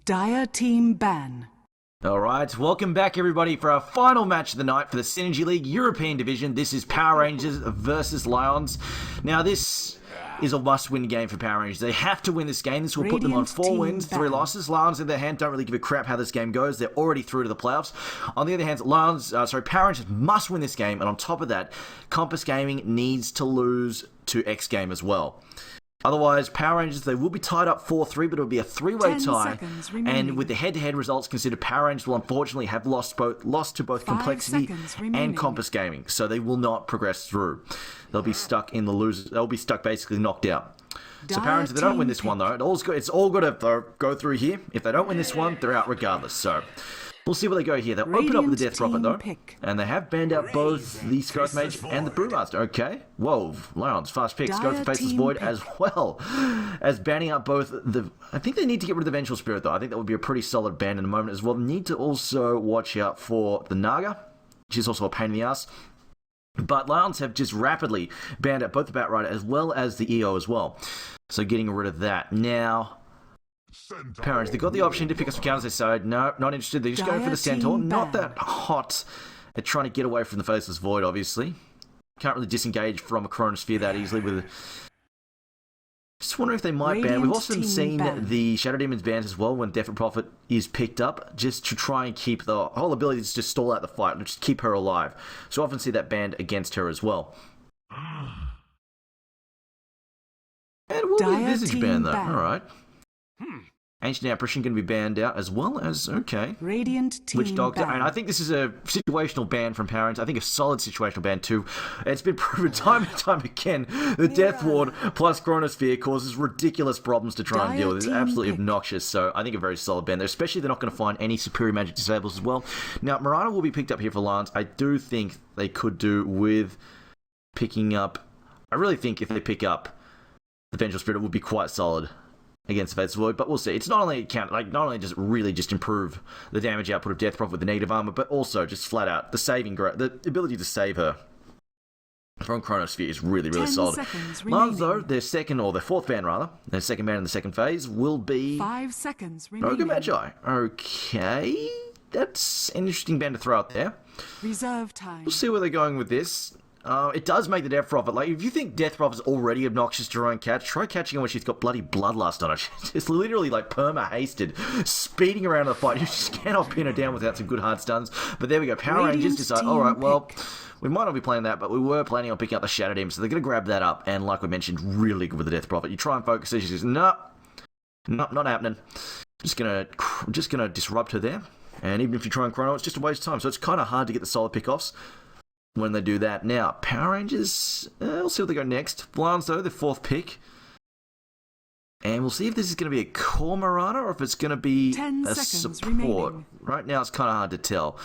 Dire Team Ban. Alright, welcome back everybody for our final match of the night for the Synergy League European Division. This is Power Rangers versus Lajons. Now this is a must-win game for Power Rangers. They have to win this game. This will put them on 4 wins, 3 losses. Lajons, on the other hand, don't really give a crap how this game goes. They're already through to the playoffs. On the other hand, Power Rangers must win this game, and on top of that, Compass Gaming needs to lose to X Game as well. Otherwise, Power Rangers, they will be tied up 4-3, but it will be a 3-way tie. And with the head-to-head results considered, Power Rangers will unfortunately have lost to both Complexity and Compass Gaming. So they will not progress through. They'll be stuck in the losers. They'll be stuck basically knocked out. So Power Rangers, if they don't win this one though, it's all got to go through here. If they don't win this one, they're out regardless. So we'll see where they go here. They'll open up with the Death Prophet though. And they have banned out both the Scout Mage and the Brewmaster. Okay. Whoa. Lions, fast picks. Go for Faceless Void as well as banning out both the... I think they need to get rid of the Vengeful Spirit though. I think that would be a pretty solid ban in a moment as well. Need to also watch out for the Naga, which is also a pain in the ass. But Lions have just rapidly banned out both the Batrider as well as the EO as well. So getting rid of that. Now... Parents, they've got the option to pick up some counters. They say, no, not interested. They're just going for the Centaur. Not that hot. They're trying to get away from the Faceless Void, obviously. Can't really disengage from a Chronosphere that easily with... Just wondering if they might ban. We've also seen the Shadow Demons banned as well when Death Prophet is picked up, just to try and keep the whole ability to just stall out the fight and just keep her alive. So I often see that banned against her as well. And we'll be a Visage ban though. Alright. Ancient Apparition going to be banned out as well as, okay, Radiant Team Witch Doctor. ban. And I think this is a situational ban from Power Rangers. I think a solid situational ban too. It's been proven time and time again. The Death Ward plus Chronosphere causes ridiculous problems to try and deal with. It's absolutely obnoxious. So I think a very solid ban there. Especially they're not going to find any superior magic disables as well. Now, Marana will be picked up here for Lions. I do think they could do with picking up... I really think if they pick up the Vengeful Spirit, it would be quite solid against the Faceless Void, but we'll see. It's not only just really just improve the damage output of Death Prophet with the negative armor, but also just flat out the ability to save her from Chronosphere is really, really solid. Lajons, though, their fourth ban rather, their second ban in the second phase will be 5 seconds remaining. Rogue Magi. Okay, that's an interesting ban to throw out there. Reserve time. We'll see where they're going with this. It does make the Death Prophet, like, if you think Death Prophet's already obnoxious to try and catch, try catching her when she's got bloody bloodlust on her. She's literally, like, perma-hasted, speeding around the fight. You just cannot pin her down without some good hard stuns. But there we go. Power Rangers decide, alright, well, we might not be playing that, but we were planning on picking up the Shadow Demon, so they're going to grab that up, and like we mentioned, really good with the Death Prophet. You try and focus her, she says, no, not happening. Just gonna disrupt her there. And even if you try and chrono, it's just a waste of time. So it's kind of hard to get the solid pickoffs when they do that. Now, Power Rangers, we'll see what they go next. Lions, though, the fourth pick. And we'll see if this is going to be a core Marana or if it's going to be a support. Remaining. Right now, it's kind of hard to tell.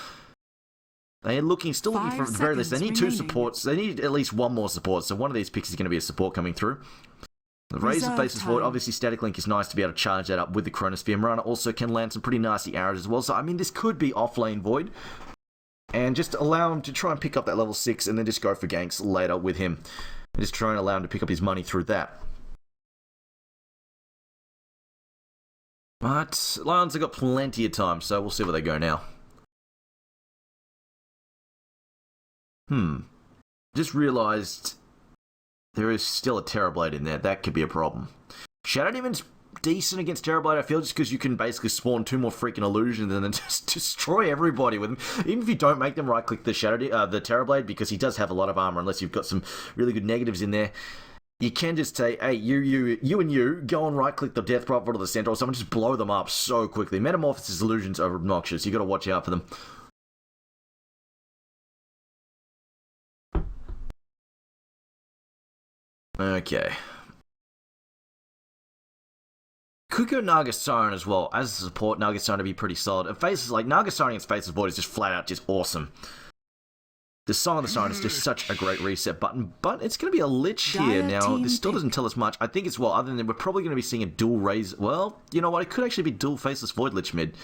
They're still looking for, at the very least, they need 2 supports. They need at least 1 more support, so one of these picks is going to be a support coming through. The Razor Faceless Void, obviously Static Link is nice to be able to charge that up with the Chronosphere. Marana also can land some pretty nasty arrows as well, so I mean, this could be off-lane Void. And just allow him to try and pick up that level 6 and then just go for ganks later with him. And just try and allow him to pick up his money through that. But Lions have got plenty of time, so we'll see where they go now. Just realised there is still a Terrorblade in there. That could be a problem. Shadow Demon's decent against Terrorblade, I feel, just because you can basically spawn 2 more freaking illusions and then just destroy everybody with them. Even if you don't make them right-click the Terrorblade, because he does have a lot of armor, unless you've got some really good negatives in there. You can just say, hey, you and you, go and right-click the Death Prophet or the Centaur, or someone just blow them up so quickly. Metamorphosis illusions are obnoxious. You got to watch out for them. Okay. Could go Naga Siren as well. As a support, Naga Siren to be pretty solid. Faces like Naga Siren against Faceless Void is just flat out just awesome. The Song of the Siren is just such a great reset button, but it's going to be a Lich here. Now, this still doesn't tell us much. I think it's, well, other than we're probably going to be seeing a dual Razor. Well, you know what? It could actually be dual Faceless Void Lich mid.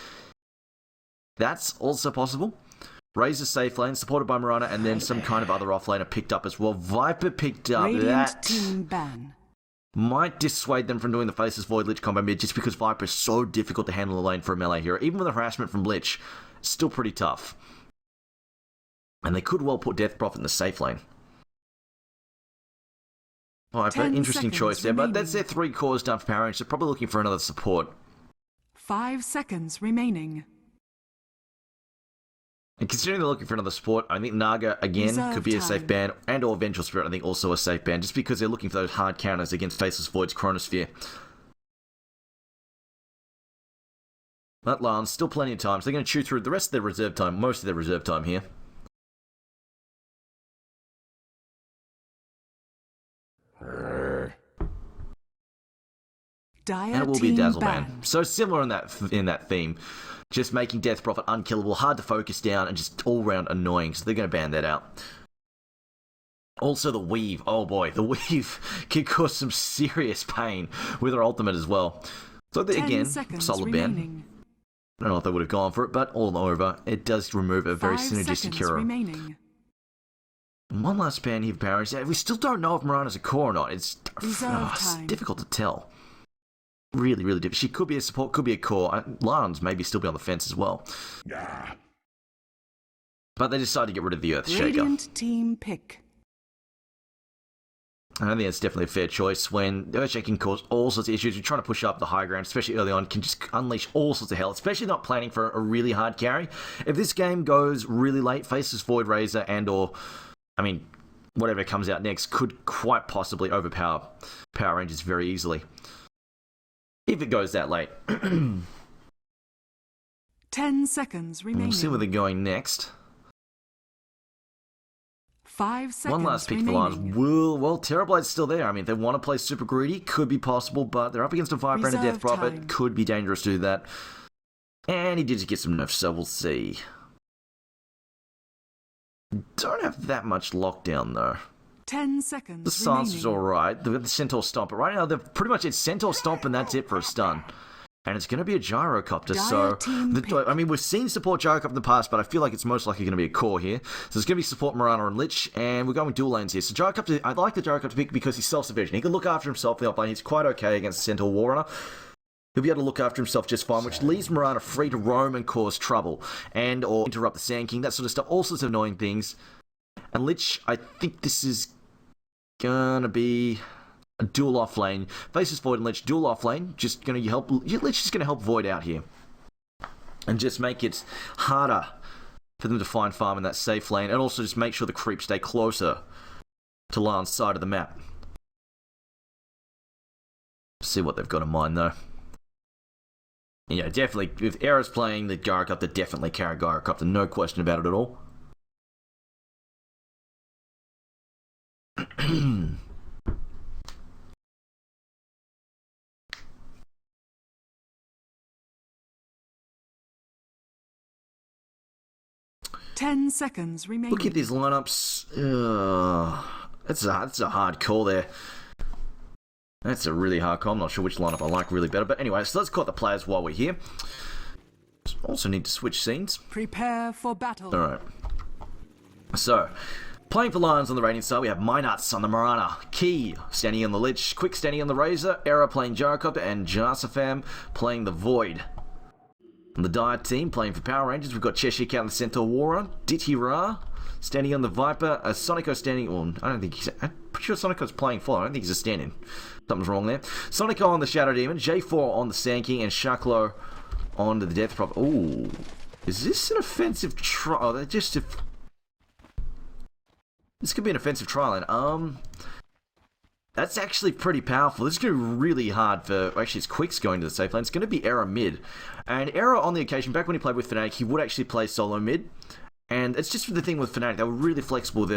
That's also possible. Razor safe lane, supported by Marana, and then some kind of other offlaner picked up as well. Viper picked up Radiant that. Team ban. might dissuade them from doing the Faceless Void Lich combo mid just because Viper is so difficult to handle the lane for a melee hero. Even with the harassment from Lich, still pretty tough. And they could well put Death Prophet in the safe lane. Viper, interesting choice there, but that's their 3 cores done for Power Rangers. They're probably looking for another support. 5 seconds remaining. And considering they're looking for another support, I think Naga, again, could be a safe ban, and or Vengeful Spirit, I think, also a safe ban, just because they're looking for those hard counters against Faceless Void's Chronosphere. But Lajons, still plenty of time, so they're going to chew through the rest of their reserve time, most of their reserve time here. Dire And it will be a team Dazzle ban. ban. So similar in that theme. Just making Death Prophet unkillable, hard to focus down, and just all-round annoying, so they're going to ban that out. Also the Weave. Oh boy, the Weave can cause some serious pain with her ultimate as well. So again, solid ban. I don't know if they would have gone for it, but all over, it does remove a very synergistic hero. Remaining. One last ban here for Power Rangers. We still don't know if Mirana's a core or not. It's time. difficult to tell. Really, really difficult. She could be a support, could be a core. Lajons maybe still be on the fence as well. Yeah. But they decided to get rid of the Earth Radiant Shaker. team pick. I think that's definitely a fair choice. When the Earth Shaker can cause all sorts of issues, you're trying to push up the high ground, especially early on, can just unleash all sorts of hell, especially not planning for a really hard carry. If this game goes really late, Faceless Void Razor and or, I mean, whatever comes out next could quite possibly overpower Power Rangers very easily. If it goes that late. 10 seconds remaining. We'll see where they're going next. 5 seconds One last pick remaining. for Lajons. Well, Terrorblade's still there. I mean, if they want to play super greedy, could be possible, but they're up against a Viper and a Death Prophet. Time. Could be dangerous to do that. And he did just get some nerfs, so we'll see. Don't have that much lockdown, though. 10 seconds The silence is remaining. alright. They've got the Centaur Stomp, but right now, they're pretty much it's Centaur Stomp and that's it for a stun. And it's going to be a Gyrocopter, so... I mean, we've seen support Gyrocopter in the past, but I feel like it's most likely going to be a core here. So it's going to be support Mirana and Lich, and we're going dual lanes here. So Gyrocopter, I like the Gyrocopter pick because he's self-sufficient. He can look after himself in the offlane. He's quite okay against the Centaur Warrunner. He'll be able to look after himself just fine, which leaves Mirana free to roam and cause trouble. And or interrupt the Sand King, that sort of stuff. All sorts of annoying things. And Lich, I think this is gonna be a dual off lane. Faceless Void and Lich, dual off lane. Just gonna help. Lich is gonna help Void out here, and just make it harder for them to find farm in that safe lane, and also just make sure the creeps stay closer to Lajons' side of the map. See what they've got in mind though. Yeah, definitely. If Era's playing the Gyrocopter, definitely carry Gyrocopter. No question about it at all. 10 seconds remaining. Look at these lineups. That's a hard call there. That's a really hard call. I'm not sure which lineup I like really better. But anyway, so let's call the players while we're here. Also need to switch scenes. Prepare for battle. Alright. So, playing for Lajons on the Radiant side, we have Mynuts on the Mirana, Key standing on the Lich, Quick standing on the Razor, Era playing Gyrocopter, and Jasafam playing the Void. On the Dire team, playing for Power Rangers, we've got Cheshire Cat and the Centaur Warrunner, Dithira standing on the Viper, Sonico standing on... I'm pretty sure Sonico's playing full. I don't think he's a stand-in. Something's wrong there. Sonico on the Shadow Demon, J4 on the Sand King, and Shaklo on the Death Prophet. Ooh. Is this an offensive try? Oh, they're just... This could be an offensive trial lane. That's actually pretty powerful. This is going to be really hard for... Actually, it's Quick's going to the safe lane. It's going to be Era mid. And Era, on the occasion, back when he played with Fnatic, he would actually play solo mid. And it's just the thing with Fnatic. They were really flexible with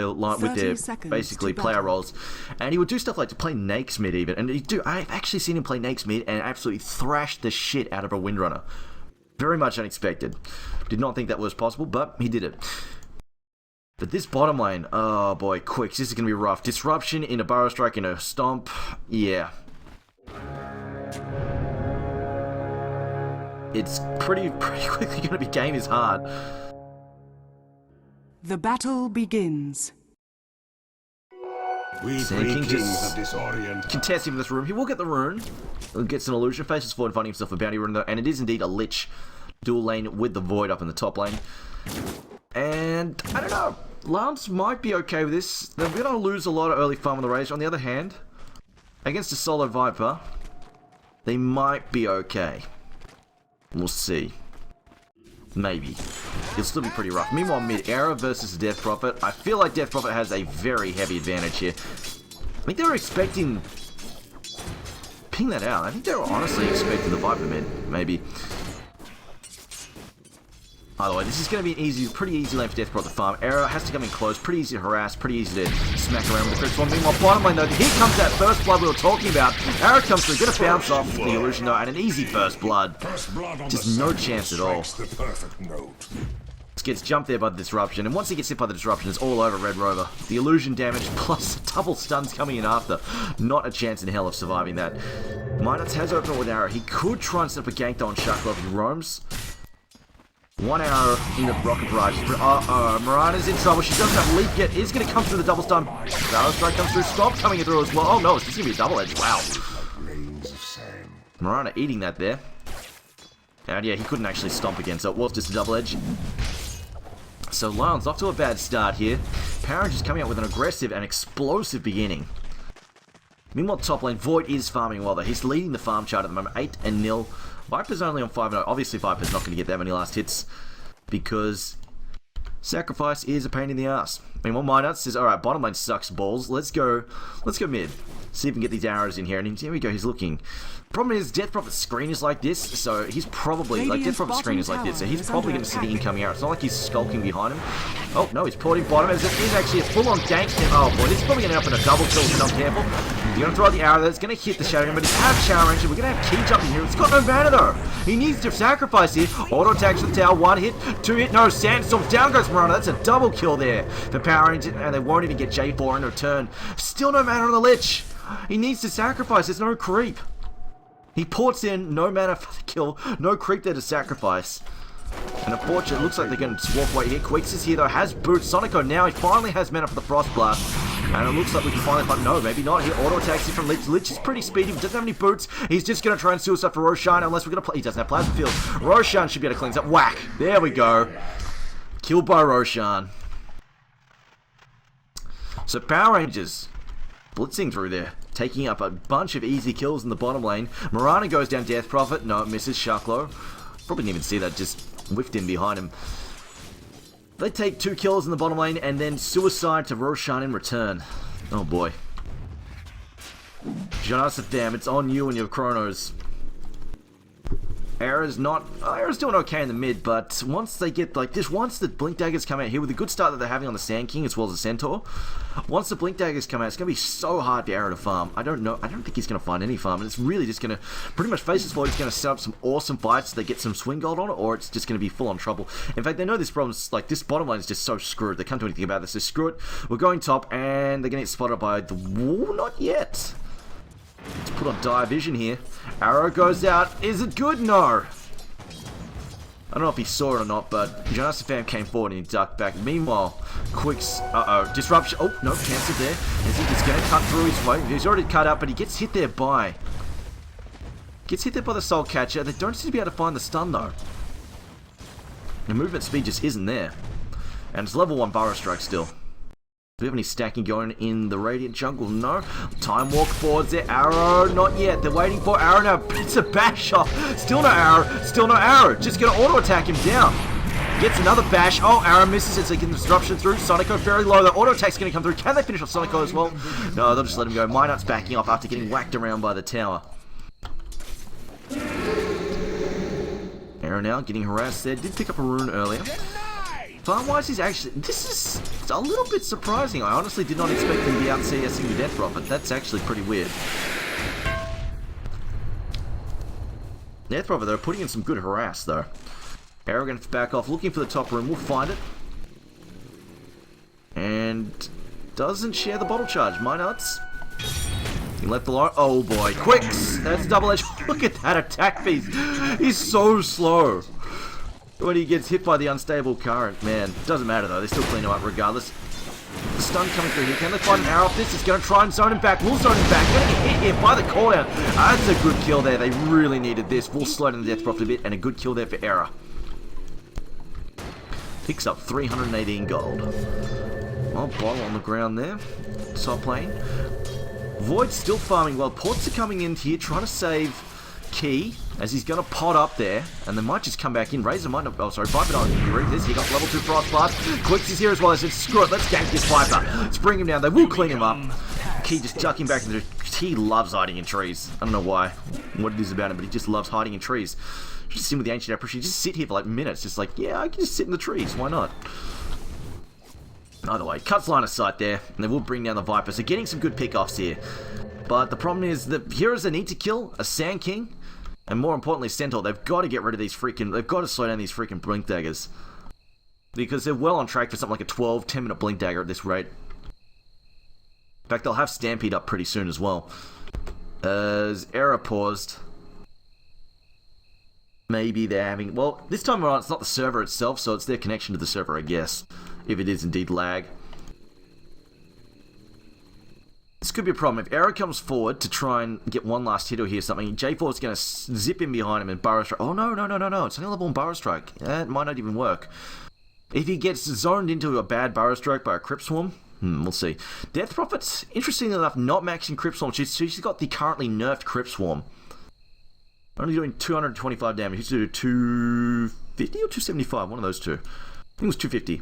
their basically player roles. And he would do stuff like to play Nakes mid even. And I've actually seen him play Nakes mid and absolutely thrash the shit out of a Windrunner. Very much unexpected. Did not think that was possible, but he did it. But this bottom lane, oh boy, Quick, this is going to be rough. Disruption in a Burrow Strike, in a Stomp, yeah. It's pretty quickly going to be game is hard. The battle begins. We Sand three King kings just of disorient. contesting this room. He will get the rune. Gets an illusion. Faces forward, finding himself a bounty rune though. And it is indeed a Lich dual lane with the Void up in the top lane. And I don't know. Lance might be okay with this. They're going to lose a lot of early farm on the Rage. On the other hand, against a solo Viper, they might be okay. We'll see. Maybe. It'll still be pretty rough. Meanwhile, mid-era versus Death Prophet. I feel like Death Prophet has a very heavy advantage here. I think they were expecting... Ping that out. I think they were honestly expecting the Viper mid. Maybe. Either way, this is going to be an easy, pretty easy lane for Death Prophet to farm. Era has to come in close. Pretty easy to harass. Pretty easy to smack around with the critical one. Meanwhile, bottom lane though, here comes that first blood we were talking about. Era comes through. Going to bounce off the illusion though, and an easy first blood. Just no chance at all. The perfect note. Gets jumped there by the disruption, and once he gets hit by the disruption, it's all over Red Rover. The illusion damage plus double stuns coming in after. Not a chance in hell of surviving that. Minus has opened with arrow. He could try and set up a gank on Shuckler if he roams. 1 hour in the rocket barrage. Mirana's in trouble. She doesn't have leap yet. Is going to come through the double stun. Barrow strike comes through. Stomp coming through as well. Oh no, it's just going to be a double edge. Wow. Mirana eating that there. And yeah, he couldn't actually stomp again, so it was just a double edge. So Lajons off to a bad start here. Power Rangers coming out with an aggressive and explosive beginning. Meanwhile, top lane, Void is farming well though. He's leading the farm chart at the moment, 8-0. Viper's only on 5-0. Obviously, Viper's not going to get that many last hits because sacrifice is a pain in the ass. Meanwhile, Minot says, "All right, bottom lane sucks balls. Let's go mid. See if we can get these arrows in here." And here we go. He's looking. Problem is, Death Prophet's screen is like this, so he's probably, like, Death Prophet's screen is like this, so he's probably going to see the incoming arrow. It's not like he's skulking behind him. Oh, no, he's porting bottom, as it is actually a full-on gank. Oh, boy, this is probably going to end up in a double kill if he's not careful. You're going to throw the arrow there, it's going to hit the Shadow, but he's out of Shower Ranger. We're going to have Key jump in here. It's got no mana, though. He needs to sacrifice here. Auto attacks to the tower, 1 hit, 2 hit, no, Sandstorm. Down goes Miranda. That's a double kill there for Power Ranger, and they won't even get J4 in return. Still no mana on the Lich. He needs to sacrifice, there's no creep. He ports in, no mana for the kill, no creep there to sacrifice. And unfortunately, it looks like they're going to walk away here. Queeks is here though, has boots. Sonico now, he finally has mana for the Frost Blast. And it looks like we can finally find, no, maybe not. He auto attacks here from Lich. Lich is pretty speedy, but doesn't have any boots. He's just going to try and suicide for Roshan unless we're going to play. He doesn't have Plasma Field. Roshan should be able to cleanse up. Whack! There we go. Killed by Roshan. So Power Rangers blitzing through there, taking up a bunch of easy kills in the bottom lane. Mirana goes down Death Prophet. No, it misses Shucklo. Probably didn't even see that, just whiffed in behind him. They take 2 kills in the bottom lane and then suicide to Roshan in return. Oh boy. Jonathan, damn, it's on you and your chronos. Era's doing okay in the mid, but once they get like this, once the Blink Daggers come out here with the good start that they're having on the Sand King as well as the Centaur, once the Blink Daggers come out, it's going to be so hard for Era to farm. I don't think he's going to find any farm, and it's really just going to pretty much face his forward. He's going to set up some awesome fights so they get some swing gold on it, or it's just going to be full on trouble. In fact, they know this problem's like this bottom lane is just so screwed. They can't do anything about this. So screw it. We're going top, and they're going to get spotted by the wall. Not yet. Let's put on dire vision here. Arrow goes out. Is it good? No. I don't know if he saw it or not, but Jonathan Pham came forward and he ducked back. Meanwhile, Quicks, disruption. Oh, no, cancelled there. Is he just going to cut through his way? He's already cut up, but he gets hit there by... Gets hit there by the Soul Catcher. They don't seem to be able to find the stun, though. The movement speed just isn't there. And it's level 1 Burrow Strike still. Do we have any stacking going in the Radiant Jungle? No. Time Walk forwards there. Arrow, not yet. They're waiting for Arrow now. It's a bash off. Still no Arrow. Still no Arrow. Just going to auto attack him down. Gets another bash. Oh, Arrow misses it, so he gets disruption through. Sonico very low. The auto attack's going to come through. Can they finish off Sonico as well? No, they'll just let him go. Minot's backing off after getting whacked around by the tower. Arrow now getting harassed there. Did pick up a rune earlier. Farm-wise, he's actually... This is a little bit surprising. I honestly did not expect him to be out CSing the Death Prophet. That's actually pretty weird. Death Prophet, they're putting in some good harass, though. Arrogant back off, looking for the top room. We'll find it. And... doesn't share the bottle charge. My nuts. He left the line. Oh, boy. Quicks! That's double edge. Look at that attack piece. He's so slow. When he gets hit by the unstable current, man, doesn't matter though, they still clean him up regardless. stun coming through here. Can they find an arrow off this? It's going to try and zone him back. Will zone him back. Going to get hit here by the cooldown. That's a good kill there. They really needed this. Will slow down the Death Prophet a bit, and a good kill there for Error. Picks up 318 gold. Well, bottle on the ground there. Top lane. Void's still farming well. Ports are coming in here trying to save Key as he's going to pot up there, and they might just come back in. Razor might not. Oh, sorry, Viper not agree with this. He got level 2 Frost Blast. Quicks is here as well. They said, screw it, let's gank this Viper. Let's bring him down. They will clean him up. Key just ducking back into. He loves hiding in trees. I don't know why, what it is about him, but he just loves hiding in trees. Just sit with the Ancient Apparition. Just sit here for like minutes. Just like, yeah, I can just sit in the trees. Why not? Either way, cuts line of sight there, and they will bring down the Viper. So getting some good pick-offs here. But the problem is the heroes they need to kill are Sand King, and more importantly, Centaur. They've got to get rid of these freaking. They've got to slow down these freaking Blink Daggers. Because they're well on track for something like a 10 minute Blink Dagger at this rate. In fact, they'll have Stampede up pretty soon as well. As Error paused. Maybe they're having... Well, this time around, it's not the server itself, so it's their connection to the server, I guess. If it is indeed lag. This could be a problem. If Error comes forward to try and get one last hit or hear something, J4 is going to zip in behind him and Burrow Strike. Oh, no. It's only level 1 Burrow Strike. That might not even work. If he gets zoned into a bad Burrow Strike by a Crypt Swarm, we'll see. Death Prophet's, interestingly enough, not maxing Crypt Swarm. She's got the currently nerfed Crypt Swarm. Only doing 225 damage. He's doing 250 or 275, one of those two. I think it was 250.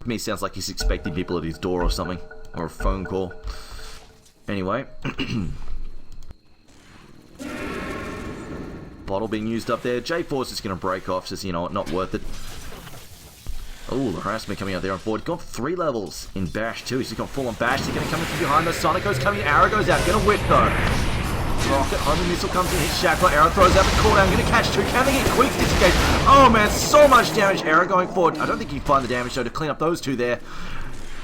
To me, sounds like he's expecting people at his door or something, or a phone call. Anyway. Bottle being used up there. J4's just going to break off, says, you know what, not worth it. Oh, the harassment coming out there on board. Gone 3 levels in Bash too. He's just gone full on Bash. He's going to come in from behind. The Sonico's coming in. Arrow goes out. Going to whip though. Rocket, Homing Missile comes in. Hits Shackler. Arrow throws out the cooldown. Going to catch 2. Can they get Quicks disengage? Oh man, so much damage. Arrow going forward. I don't think you can find the damage though to clean up those 2 there.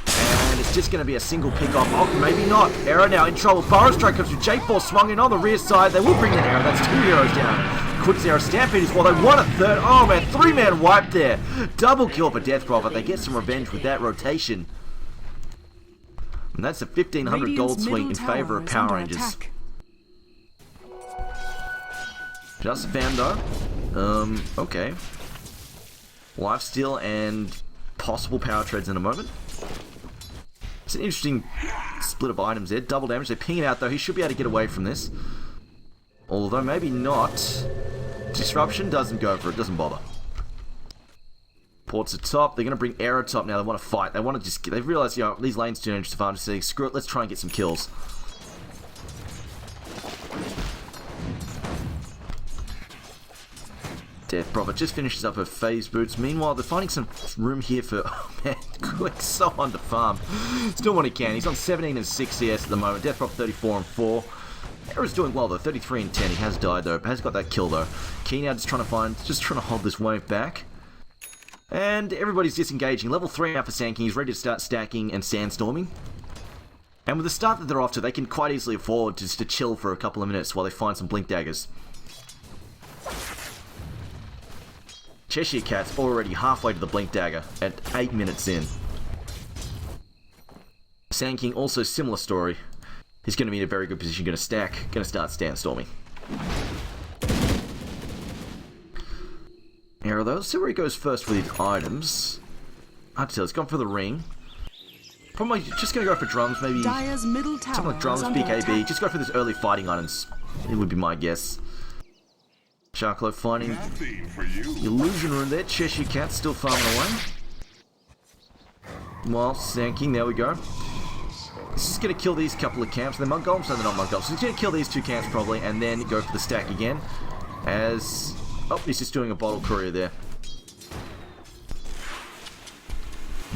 And it's just going to be a single pick off. Oh, maybe not. Arrow now in trouble. Burrow Strike comes through. J4 swung in on the rear side. They will bring that Arrow. That's 2 heroes down. Quicks Arrow Stampede as well. They won a 3rd. Oh man, 3-man wipe there. Double kill for Death Prophet. They get some revenge with that rotation. And that's a 1500 gold swing in favour of Power Rangers. Attack. Just found though. Okay. Lifesteal and possible power treads in a moment. It's an interesting split of items there. Double damage. They ping it out though. He should be able to get away from this. Although maybe not. Disruption doesn't go for it. Doesn't bother. Ports at top. They're going to bring Arrow top now. They want to fight. They want to just... They've realised, you know, these lanes too dangerous to farm. So screw it. Let's try and get some kills. Death Prophet just finishes up her phase boots. Meanwhile, they're finding some room here for... Oh man, Quick's so on to farm. Still when he can. He's on 17 and 6 CS at the moment. Death Prophet 34 and 4. Arrow's doing well though, 33 and 10. He has died though, has got that kill though. Key now just trying to hold this wave back. And everybody's disengaging. Level 3 out for Sand King. He's ready to start stacking and sandstorming. And with the start that they're off to, they can quite easily afford just to chill for a couple of minutes while they find some Blink Daggers. Cheshire Cat's already halfway to the Blink Dagger at 8 minutes in. Sand King also similar story. He's going to be in a very good position, going to stack, going to start sandstorming. Arrow though, let's see where he goes first with his items. Hard to tell, he's gone for the ring. Probably just going to go for drums, maybe Dire's middle tower something like drums, BKB. Just go for those early fighting items. It would be my guess. Sharklo finding Illusion Room there. Cheshire Cat still farming away. Well, Sand King, there we go. This is going to kill these couple of camps. They're Mongols, no they're not Mongols. So he's going to kill these 2 camps probably, and then go for the stack again. As... Oh, he's just doing a bottle courier there.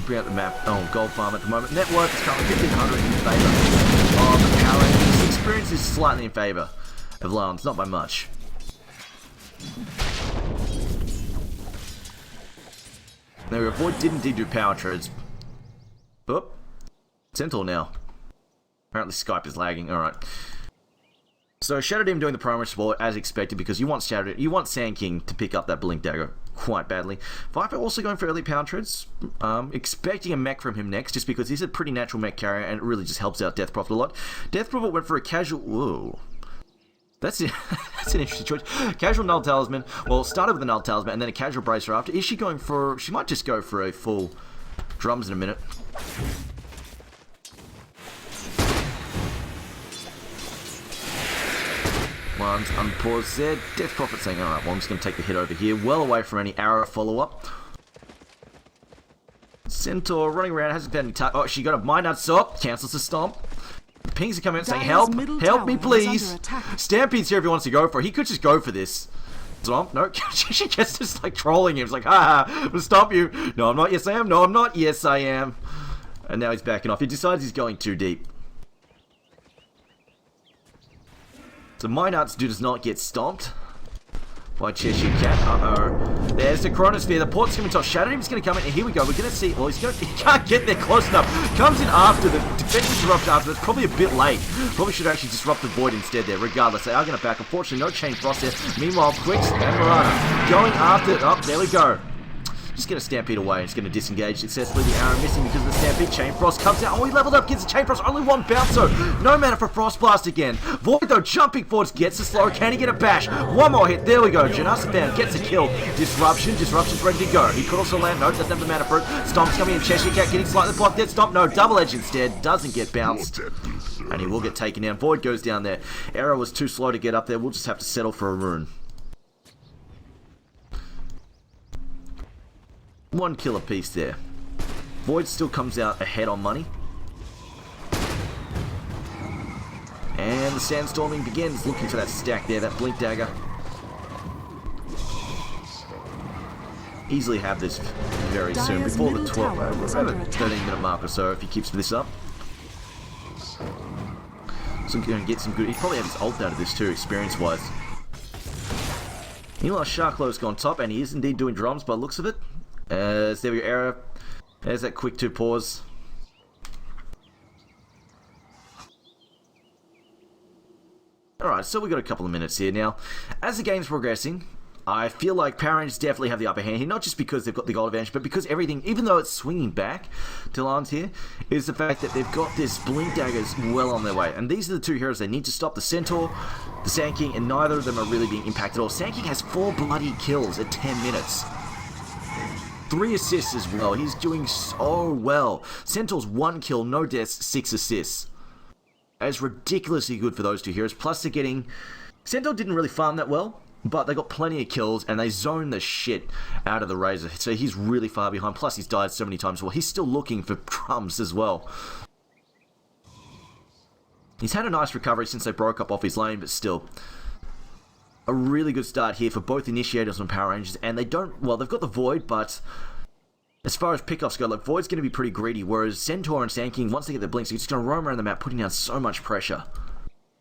Bring out the map. Oh, gold farm at the moment. Net worth is currently 1500 in favour of the Power Rangers. Experience is slightly in favour of Lajons, not by much. There we go. Void didn't do power treads. Oop. Centaur now. Apparently Skype is lagging. Alright. So Shadow Demon doing the primary support as expected because you want Sand King to pick up that Blink Dagger quite badly. Viper also going for early pound treads. Expecting a mech from him next, just because he's a pretty natural mech carrier, and it really just helps out Death Prophet a lot. Death Prophet went for a casual... Whoa. That's an interesting choice. Casual Null Talisman. Well, started with a Null Talisman, and then a casual Bracer after. Is she going for... She might just go for a full drums in a minute. One's unpaused there. Death Prophet saying, alright, well, I'm just going to take the hit over here. Well away from any arrow follow-up. Centaur running around, hasn't found any touch. Oh, she got a Mind Nuts up. Cancels the stomp. Pings are coming out saying, help me please. Stampede's here if he wants to go for it. He could just go for this. Stomp? No, she gets just like trolling him. It's like, ha ha, I'm gonna stop you. No, I'm not. Yes, I am. No, I'm not. Yes, I am. And now he's backing off. He decides he's going too deep. So Mind Nuts does not get stomped by Cheshire Cat. Uh-oh. There's the Chronosphere. The port's coming to Shadow Demon's going to come in. And here we go. We're going to see... Well, he can't get there close enough. Comes in after the defensive disrupt after. It's probably a bit late. Probably should actually disrupt the Void instead there. Regardless, they are going to back. Unfortunately, no Chain Frost there. Meanwhile, Quicks and Marana going after it. Oh, there we go. Just going to Stampede away. It's going to disengage successfully. The arrow missing because of the Stampede. Chain Frost comes out. Oh, he leveled up. Gets the Chain Frost. Only one bounce, though. No mana for Frost Blast again. Void, though, jumping forwards. Gets the slow. Can he get a bash? One more hit. There we go. Janasathan gets a kill. Disruption. Disruption's ready to go. He could also land. No, doesn't have the mana for it. Stomp's coming in. Cheshire Cat getting slightly blocked. Dead Stomp. No, Double Edge instead. Doesn't get bounced. And he will get taken down. Void goes down there. Arrow was too slow to get up there. We'll just have to settle for a rune. One kill apiece there. Void still comes out ahead on money. And the sandstorming begins, looking for that stack there, that blink dagger. Easily have this very soon, before the 13-minute mark or so, if he keeps this up. So going to get some good... He probably have his ult out of this too, experience-wise. Meanwhile, Sharklow's gone top, and he is indeed doing drums by the looks of it. There your arrow. There's that quick 2 pause. Alright, so we've got a couple of minutes here now. As the game's progressing, I feel like Power Rangers definitely have the upper hand here, not just because they've got the gold advantage, but because everything, even though it's swinging back to Lajons here, is the fact that they've got this Blink Daggers well on their way. And these are the 2 heroes they need to stop, the Centaur, the Sand King, and neither of them are really being impacted at all. Sand King has 4 bloody kills at 10 minutes. 3 assists as well. He's doing so well. Centaur's 1 kill, no deaths, 6 assists. That's ridiculously good for those 2 heroes. Plus they're getting... Centaur didn't really farm that well, but they got plenty of kills and they zoned the shit out of the Razor. So he's really far behind. Plus he's died so many times. Well, he's still looking for drums as well. He's had a nice recovery since they broke up off his lane, but still... A really good start here for both Initiators and Power Rangers, and they don't... Well, they've got the Void, but as far as pickoffs go, like, Void's going to be pretty greedy, whereas Centaur and Sand King, once they get their blinks, they're just going to roam around the map, putting down so much pressure.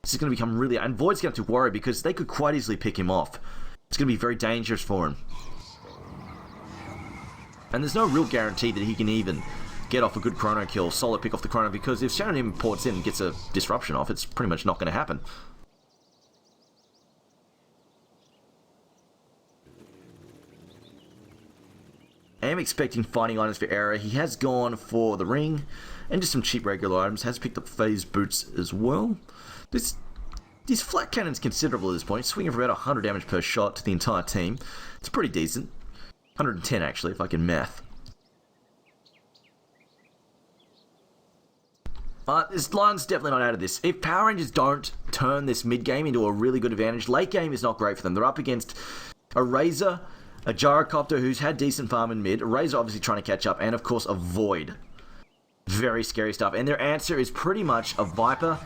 This is going to become really... And Void's going to have to worry, because they could quite easily pick him off. It's going to be very dangerous for him. And there's no real guarantee that he can even get off a good chrono kill, solo pick off the chrono, because if Shadow Demon ports in and gets a disruption off, it's pretty much not going to happen. I am expecting fighting items for Arrow. He has gone for the ring and just some cheap regular items. Has picked up phase boots as well. This flat cannon's considerable at this point, swinging for about 100 damage per shot to the entire team. It's pretty decent. 110 actually, if I can math. This line's definitely not out of this. If Power Rangers don't turn this mid game into a really good advantage, late game is not great for them. They're up against a Razor, a Gyrocopter who's had decent farm in mid, a Razor obviously trying to catch up, and of course a Void. Very scary stuff. And their answer is pretty much a Viper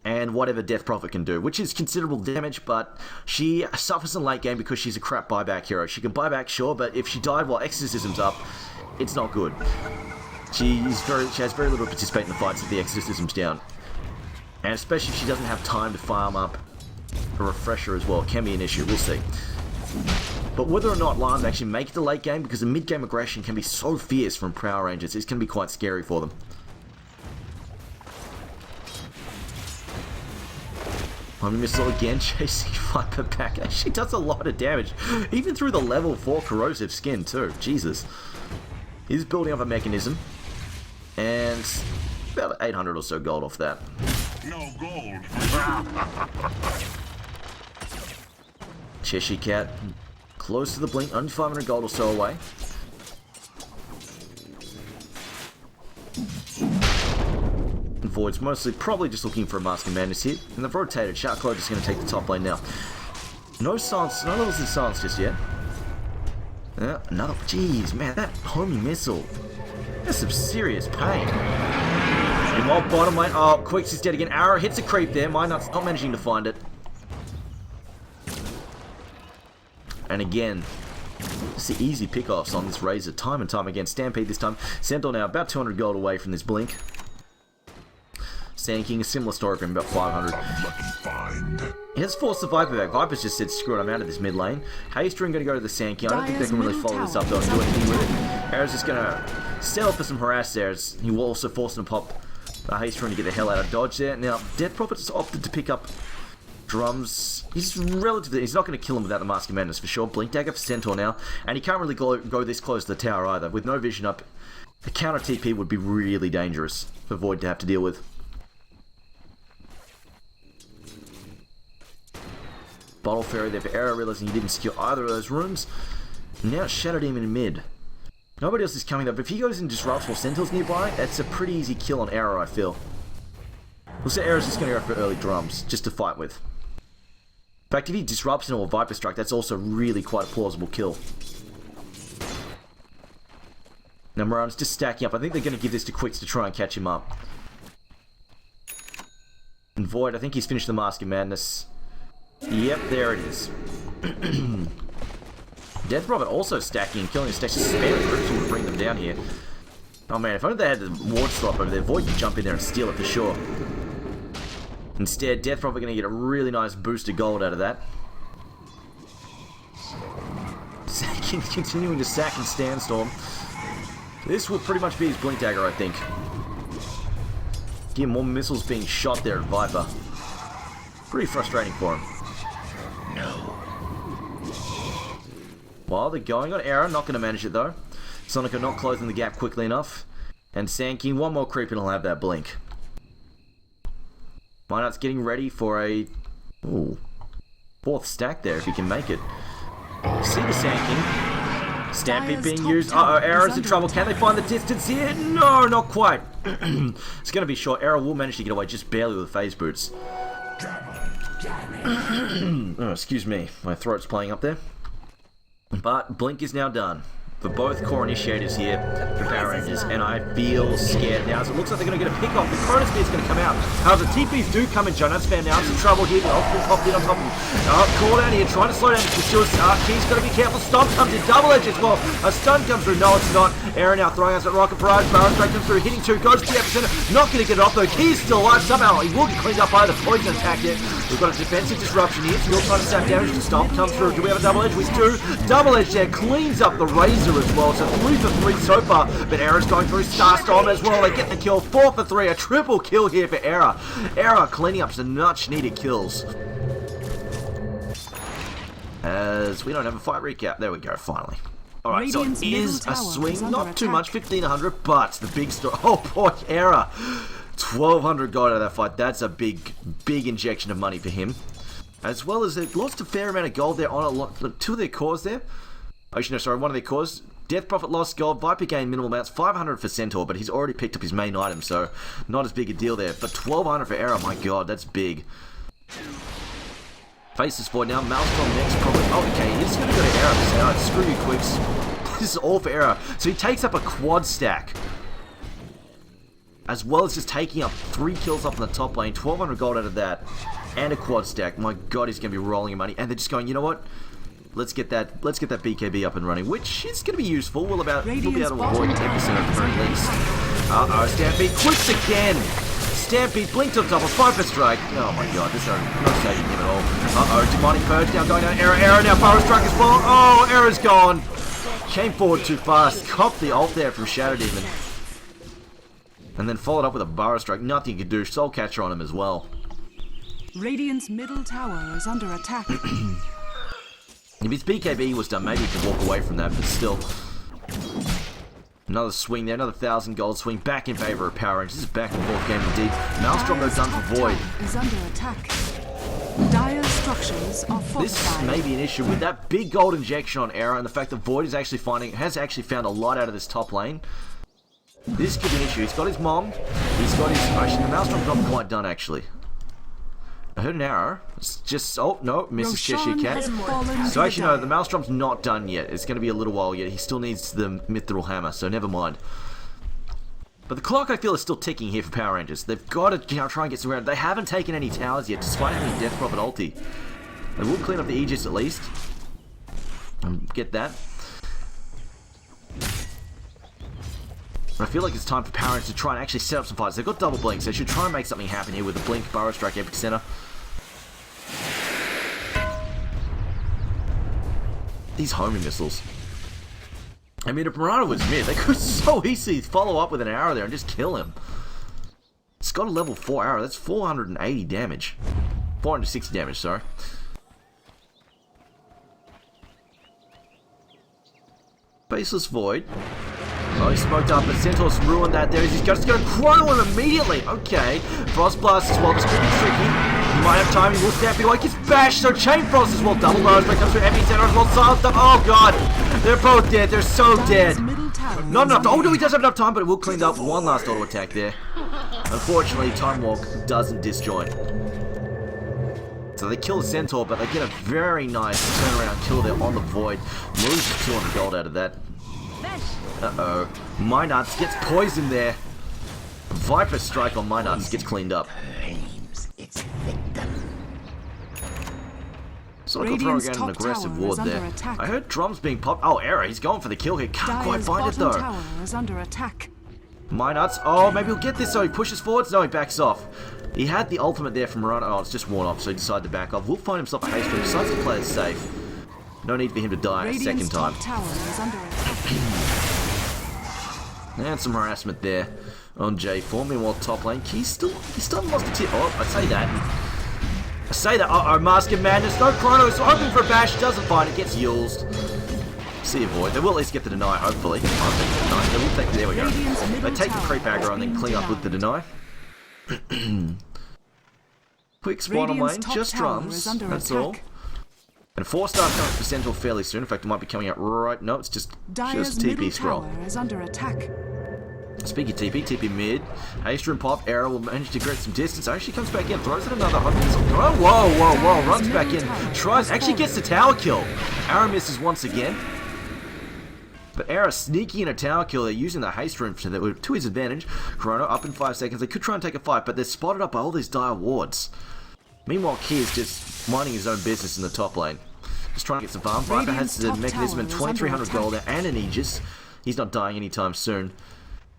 and whatever Death Prophet can do, which is considerable damage, but she suffers in late game because she's a crap buyback hero. She can buy back, sure, but if she died while Exorcism's up, it's not good. She has very little to participate in the fights if the Exorcism's down. And especially if she doesn't have time to farm up a refresher as well. It can be an issue, we'll see. But whether or not Lajons actually make it to late game, because the mid game aggression can be so fierce from Power Rangers, it's going to be quite scary for them. Homing missile again, chasing Viper back. Actually does a lot of damage. Even through the level 4 corrosive skin too. Jesus. He's building up a mechanism. And about 800 or so gold off that. No gold. Cheshire Cat, close to the blink, only 500 gold or so away. And Void's mostly probably just looking for a Mask of Madness here. And they've rotated. Sharkclaw just going to take the top lane now. No silence, no levels of silence just yet. Yeah, another, jeez, man, that homing missile. That's some serious pain. Meanwhile, bottom lane, oh, Quicks is dead again. Arrow hits a creep there. Minot's not managing to find it. And again, see easy pickoffs on this Razor time and time again. Stampede this time. Centaur now about 200 gold away from this blink. Sand King, a similar story for him, about 500. He has forced the Viper back. Viper's just said, screw it, I'm out of this mid lane. Haystring going to go to the Sand King. I don't think they can really follow this up though and do anything with it. Arrow's just going to settle for some harass there. He will also force him to pop Haystring to get the hell out of dodge there. Now, Death Prophet has opted to pick up drums. He's relatively, he's not going to kill him without the Mask of Madness for sure. Blink Dagger for Centaur now. And he can't really go this close to the tower either. With no vision up, a counter TP would be really dangerous for Void to have to deal with. Bottle Fairy there for Arrow, realizing he didn't secure either of those rooms. Now it's Shadow Demon in mid. Nobody else is coming up, but if he goes and disrupts while Centaur's nearby, that's a pretty easy kill on Arrow, I feel. We'll say Arrow's just going to go for early drums, just to fight with. In fact, if he disrupts or Viper Strike, that's also really quite a plausible kill. Now Moran's just stacking up. I think they're going to give this to Quicks to try and catch him up. And Void, I think he's finished the Mask of Madness. Yep, there it is. Death Prophet also stacking and killing his stacks. Just spamming groups will bring them down here. Oh man, if only they had the ward swap over there, Void could jump in there and steal it for sure. Instead, Death Prophet going to get a really nice boost of gold out of that. Continuing to sack and Sandstorm. This will pretty much be his Blink Dagger, I think. Get more missiles being shot there at Viper. Pretty frustrating for him. No. While they're going on Arrow, not going to manage it though. Sonic not closing the gap quickly enough. And Sand King, one more creep and he'll have that blink. Minot's getting ready for a fourth stack there if he can make it. See the Sand King. Stampede being used. Uh-oh, Arrow's in trouble. Can they find the distance here? No, not quite. It's going to be short. Arrow will manage to get away just barely with phase boots. Oh, excuse me. My throat's playing up there. But Blink is now done for both core initiators here for Power Rangers, and I feel scared now. So it looks like they're going to get a pick off. The Chronosphere is going to come out. However, TPs do come in. Jonas Fan now in some trouble here. The Optimus popped in on top of him. Call down here, trying to slow down the Steel's Key's got to be careful. Stomp comes in, double edge as well. A stun comes through. No, it's not. Aaron now throwing us at Rocket Barrage. Barrage straight comes through, hitting 2, goes to the epicenter. Not going to get it off though. Key's still alive somehow. He will get cleaned up by the poison attack here. We've got a defensive disruption here. Still trying to stack damage. The Stomp comes through. Do we have a double edge? We do. Double edge there. Cleans up the Razor as well. So 3 for 3 so far, but Era's going through Starstorm as well. They get the kill. 4 for 3, a triple kill here for Era. Era cleaning up some much needed kills. As we don't have a fight recap. There we go, finally. Alright, so it is a swing, not too much, 1500, but the big story. Oh boy, Era. 1200 got out of that fight. That's a big injection of money for him. As well as they lost a fair amount of gold there on a lot. 2 of their cores there. Actually, no, sorry, 1 of their cores. Death Prophet lost gold, Viper gained minimal amounts, 500 for Centaur, but he's already picked up his main item, so not as big a deal there. But 1200 for Era, my god, that's big. Faces forward now, Maelstrom next probably. Oh, okay, he's going to go to Era. Alright, screw you, Quicks. This is all for Era. So he takes up a quad stack. As well as just taking up 3 kills up in the top lane, 1200 gold out of that, and a quad stack. My god, he's going to be rolling in money. And they're just going, you know what? Let's get that BKB up and running, which is going to be useful. We'll be able to avoid 10% of the very least. Uh-oh, Stampede, Quicks again! Stampede blinked on top of Viper Strike. Oh my god, this is not saving him at all. Uh-oh, Demonic Purge now going down. Era now, Power Strike as well. Oh, Era's gone! Came forward too fast. Copped the ult there from Shadow Demon. And then followed up with a Burrow Strike. Nothing you could do. Soul Catcher on him as well. Radiant's middle tower is under attack. If his BKB was done, maybe he could walk away from that, but still. Another swing there, another 1,000 gold swing back in favor of Power Rangers. This is back and forth game indeed. Maelstrom though done for Void. Is under attack. Dire structures are fortified. This may be an issue with that big gold injection on Era and the fact that Void is actually has actually found a lot out of this top lane. This could be an issue. He's got his mom. He's got his... Actually, the Maelstrom's not quite done, actually. I heard an arrow. It's just... Oh, no. Mrs. Cheshire Cat. So actually, no. The Maelstrom's not done yet. It's going to be a little while yet. He still needs the Mithril Hammer, so never mind. But the clock, I feel, is still ticking here for Power Rangers. They've got to try and get some ground. They haven't taken any towers yet, despite having Death Prophet ulti. They will clean up the Aegis at least. Get that. I feel like it's time for Power Rangers to try and actually set up some fights. They've got double blinks. They should try and make something happen here with the Blink, Burrow Strike, Epic Center. These homing missiles. I mean, if Murata was mid, they could so easily follow up with an arrow there and just kill him. It's got a level 4 arrow. That's 480 damage. 460 damage, sorry. Faceless Void. Oh, he smoked up, but Centaur's ruined that there. He's just going to chrono him immediately. Okay. Frost Blast as well. This could be tricky. He might have time. He will step away. Gets bashed. So Chain Frost as well. Double Burrow Strike comes through. Epicenter as well. Silence them. Oh, God. They're both dead. They're so dead. Not enough. Oh, no, he does have enough time, but it will clean up. One last auto attack there. Unfortunately, Time Walk doesn't disjoint. So they kill the Centaur, but they get a very nice turnaround kill there on the Void. Loses 200 gold out of that. Uh-oh. Mynuts gets poisoned there. Viper Strike on Mynuts gets cleaned up. So I got throwing out an aggressive ward there. I heard drums being popped. Oh, Era, he's going for the kill here. Can't quite find it though. Tower is under attack. Mynuts. Oh, maybe he'll get this. So he pushes forwards. No, he backs off. He had the ultimate there from Murata. Oh, it's just worn off, so he decided to back off. Will find himself a haste, but decides to play it safe. No need for him to die a second time. Tower is under attack. And some harassment there on J4. Meanwhile, top lane, he's still lost a tip. Oh, I say that. Uh-oh, Mask of Madness. No Chrono. So hoping for a bash. Doesn't find it. Gets used. See a Void. They will at least get the deny, hopefully. They will take, there we go. They take the creep aggro and then clean up with the deny. Quick spawn on lane. Just drums. That's all. And 4-star comes for Central fairly soon. In fact, it might be coming out right... No, it's just TP scroll. Is under attack. Speaking of TP, TP mid. Haste Room pop. Arrow will manage to create some distance. Actually comes back in. Throws it another 100. Oh, whoa. Runs back in. Tries... Actually gets the tower kill. Arrow misses once again. But Arrow sneaking in a tower kill. They're using the Haste Room to his advantage. Chrono up in 5 seconds. They could try and take a fight, but they're spotted up by all these dire wards. Meanwhile, Key is just minding his own business in the top lane. Just trying to get some farm. Viper has the mechanism and 2,300 gold and an Aegis. He's not dying anytime soon.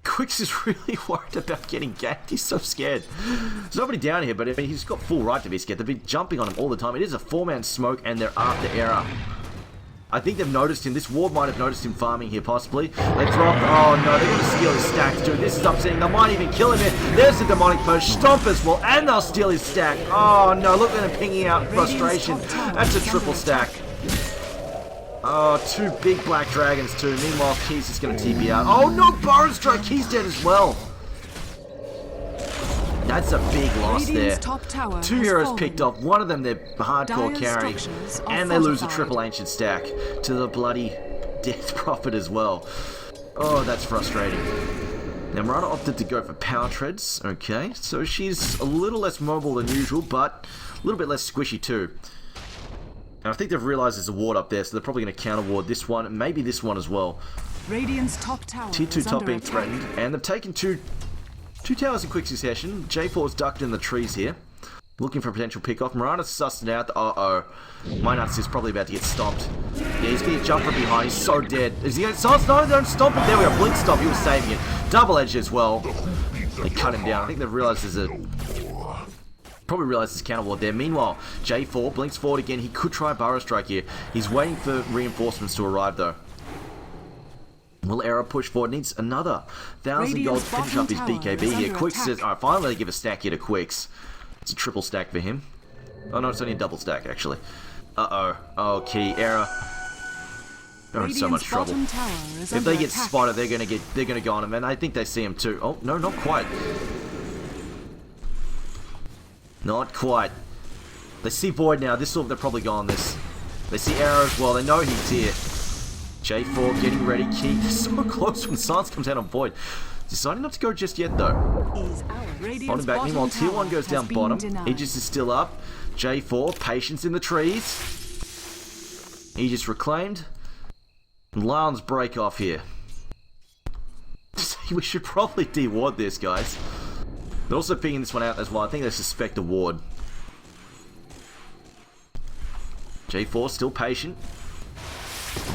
Quicks is really worried about getting ganked. He's so scared. There's nobody down here, but I mean, he's got full right to be scared. They've been jumping on him all the time. It is a 4-man smoke, and they're after Era. I think they've noticed him. This ward might have noticed him farming here, possibly. They drop. Oh no, they're going to steal his stacks, dude. This is upsetting. They might even kill him here. There's the demonic push. Stomp as well, and they'll steal his stack. Oh no, look at him pinging out in frustration. That's a triple stack. Oh, 2 big black dragons too. Meanwhile, Keys is going to TP out. Oh no, Burrow Strike. Keys dead as well. That's a big loss there. 2 heroes picked off. One of them their hardcore carry. And they lose a triple ancient stack to the bloody Death Prophet as well. Oh, that's frustrating. Now, Murata opted to go for Power Treads. Okay, so she's a little less mobile than usual, but a little bit less squishy too. And I think they've realised there's a ward up there, so they're probably going to counter ward this one, and maybe this one as well. Radiant's top tower Tier 2 top being threatened, and they've taken two towers in quick succession. J4's ducked in the trees here, looking for a potential pick-off. Murata's sussed it out. Uh-oh. Mynuts is probably about to get stomped. Yeah, he's going to jump from behind. He's so dead. Is he going to... No, don't stomp him. There we go. Blink stomp. He was saving it. Double edge as well. They cut him down. I think they've realised there's a... Probably realised there's counter ward there. Meanwhile, J4 blinks forward again. He could try Burrow Strike here. He's waiting for reinforcements to arrive, though. Will Era push forward? Needs another 1,000 gold to finish up his BKB here. Quicks says, alright, finally they give a stack here to Quicks. It's a triple stack for him. Oh no, it's only a double stack actually. Uh-oh. Oh, key error. They're in so much trouble. If they get spotted, they're gonna go on him, and I think they see him too. Oh no, not quite. Not quite. They see Void now. They're probably gone this. They see Arrow as well. They know he's here. J4 getting ready. Key so close when Silence comes out on Void. Deciding not to go just yet though. Bottom back. Meanwhile, Tier 1 goes down bottom. Aegis is still up. J4, patience in the trees. Aegis reclaimed. Lajons break off here. We should probably de-ward this, guys. They're also picking this one out as well. I think they suspect a ward. J4 still patient.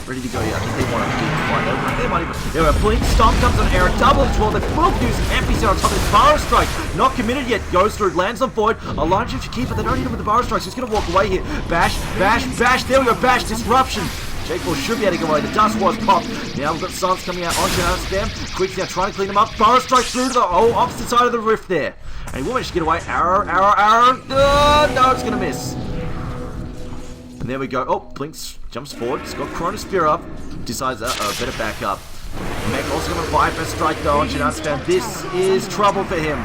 Ready to go. Yeah, I think they want to keep the fight. They might even. There a blink. Stomp comes on Eric. Double as well. They will use NPC on top of this Burrow Strike. Not committed yet. Goes through. Lands on Void. Alliance should keep it. They don't hit him with the Burrow Strike. So he's going to walk away here. Bash. Bash. Bash. There we go. Bash. Disruption. J4 should be able to get away. The dust was popped. Now we've got Silence coming out onto our spam. Quick's now trying to clean him up. Burrow Strike through to the opposite side of the rift there. And he will manage to get away. Arrow. Arrow. Arrow. No, it's going to miss. And there we go. Oh, Blinks jumps forward. He's got Chronosphere up. Decides, better back up. Mech also going to Viper Strike though on Chino's spam. This is trouble for him.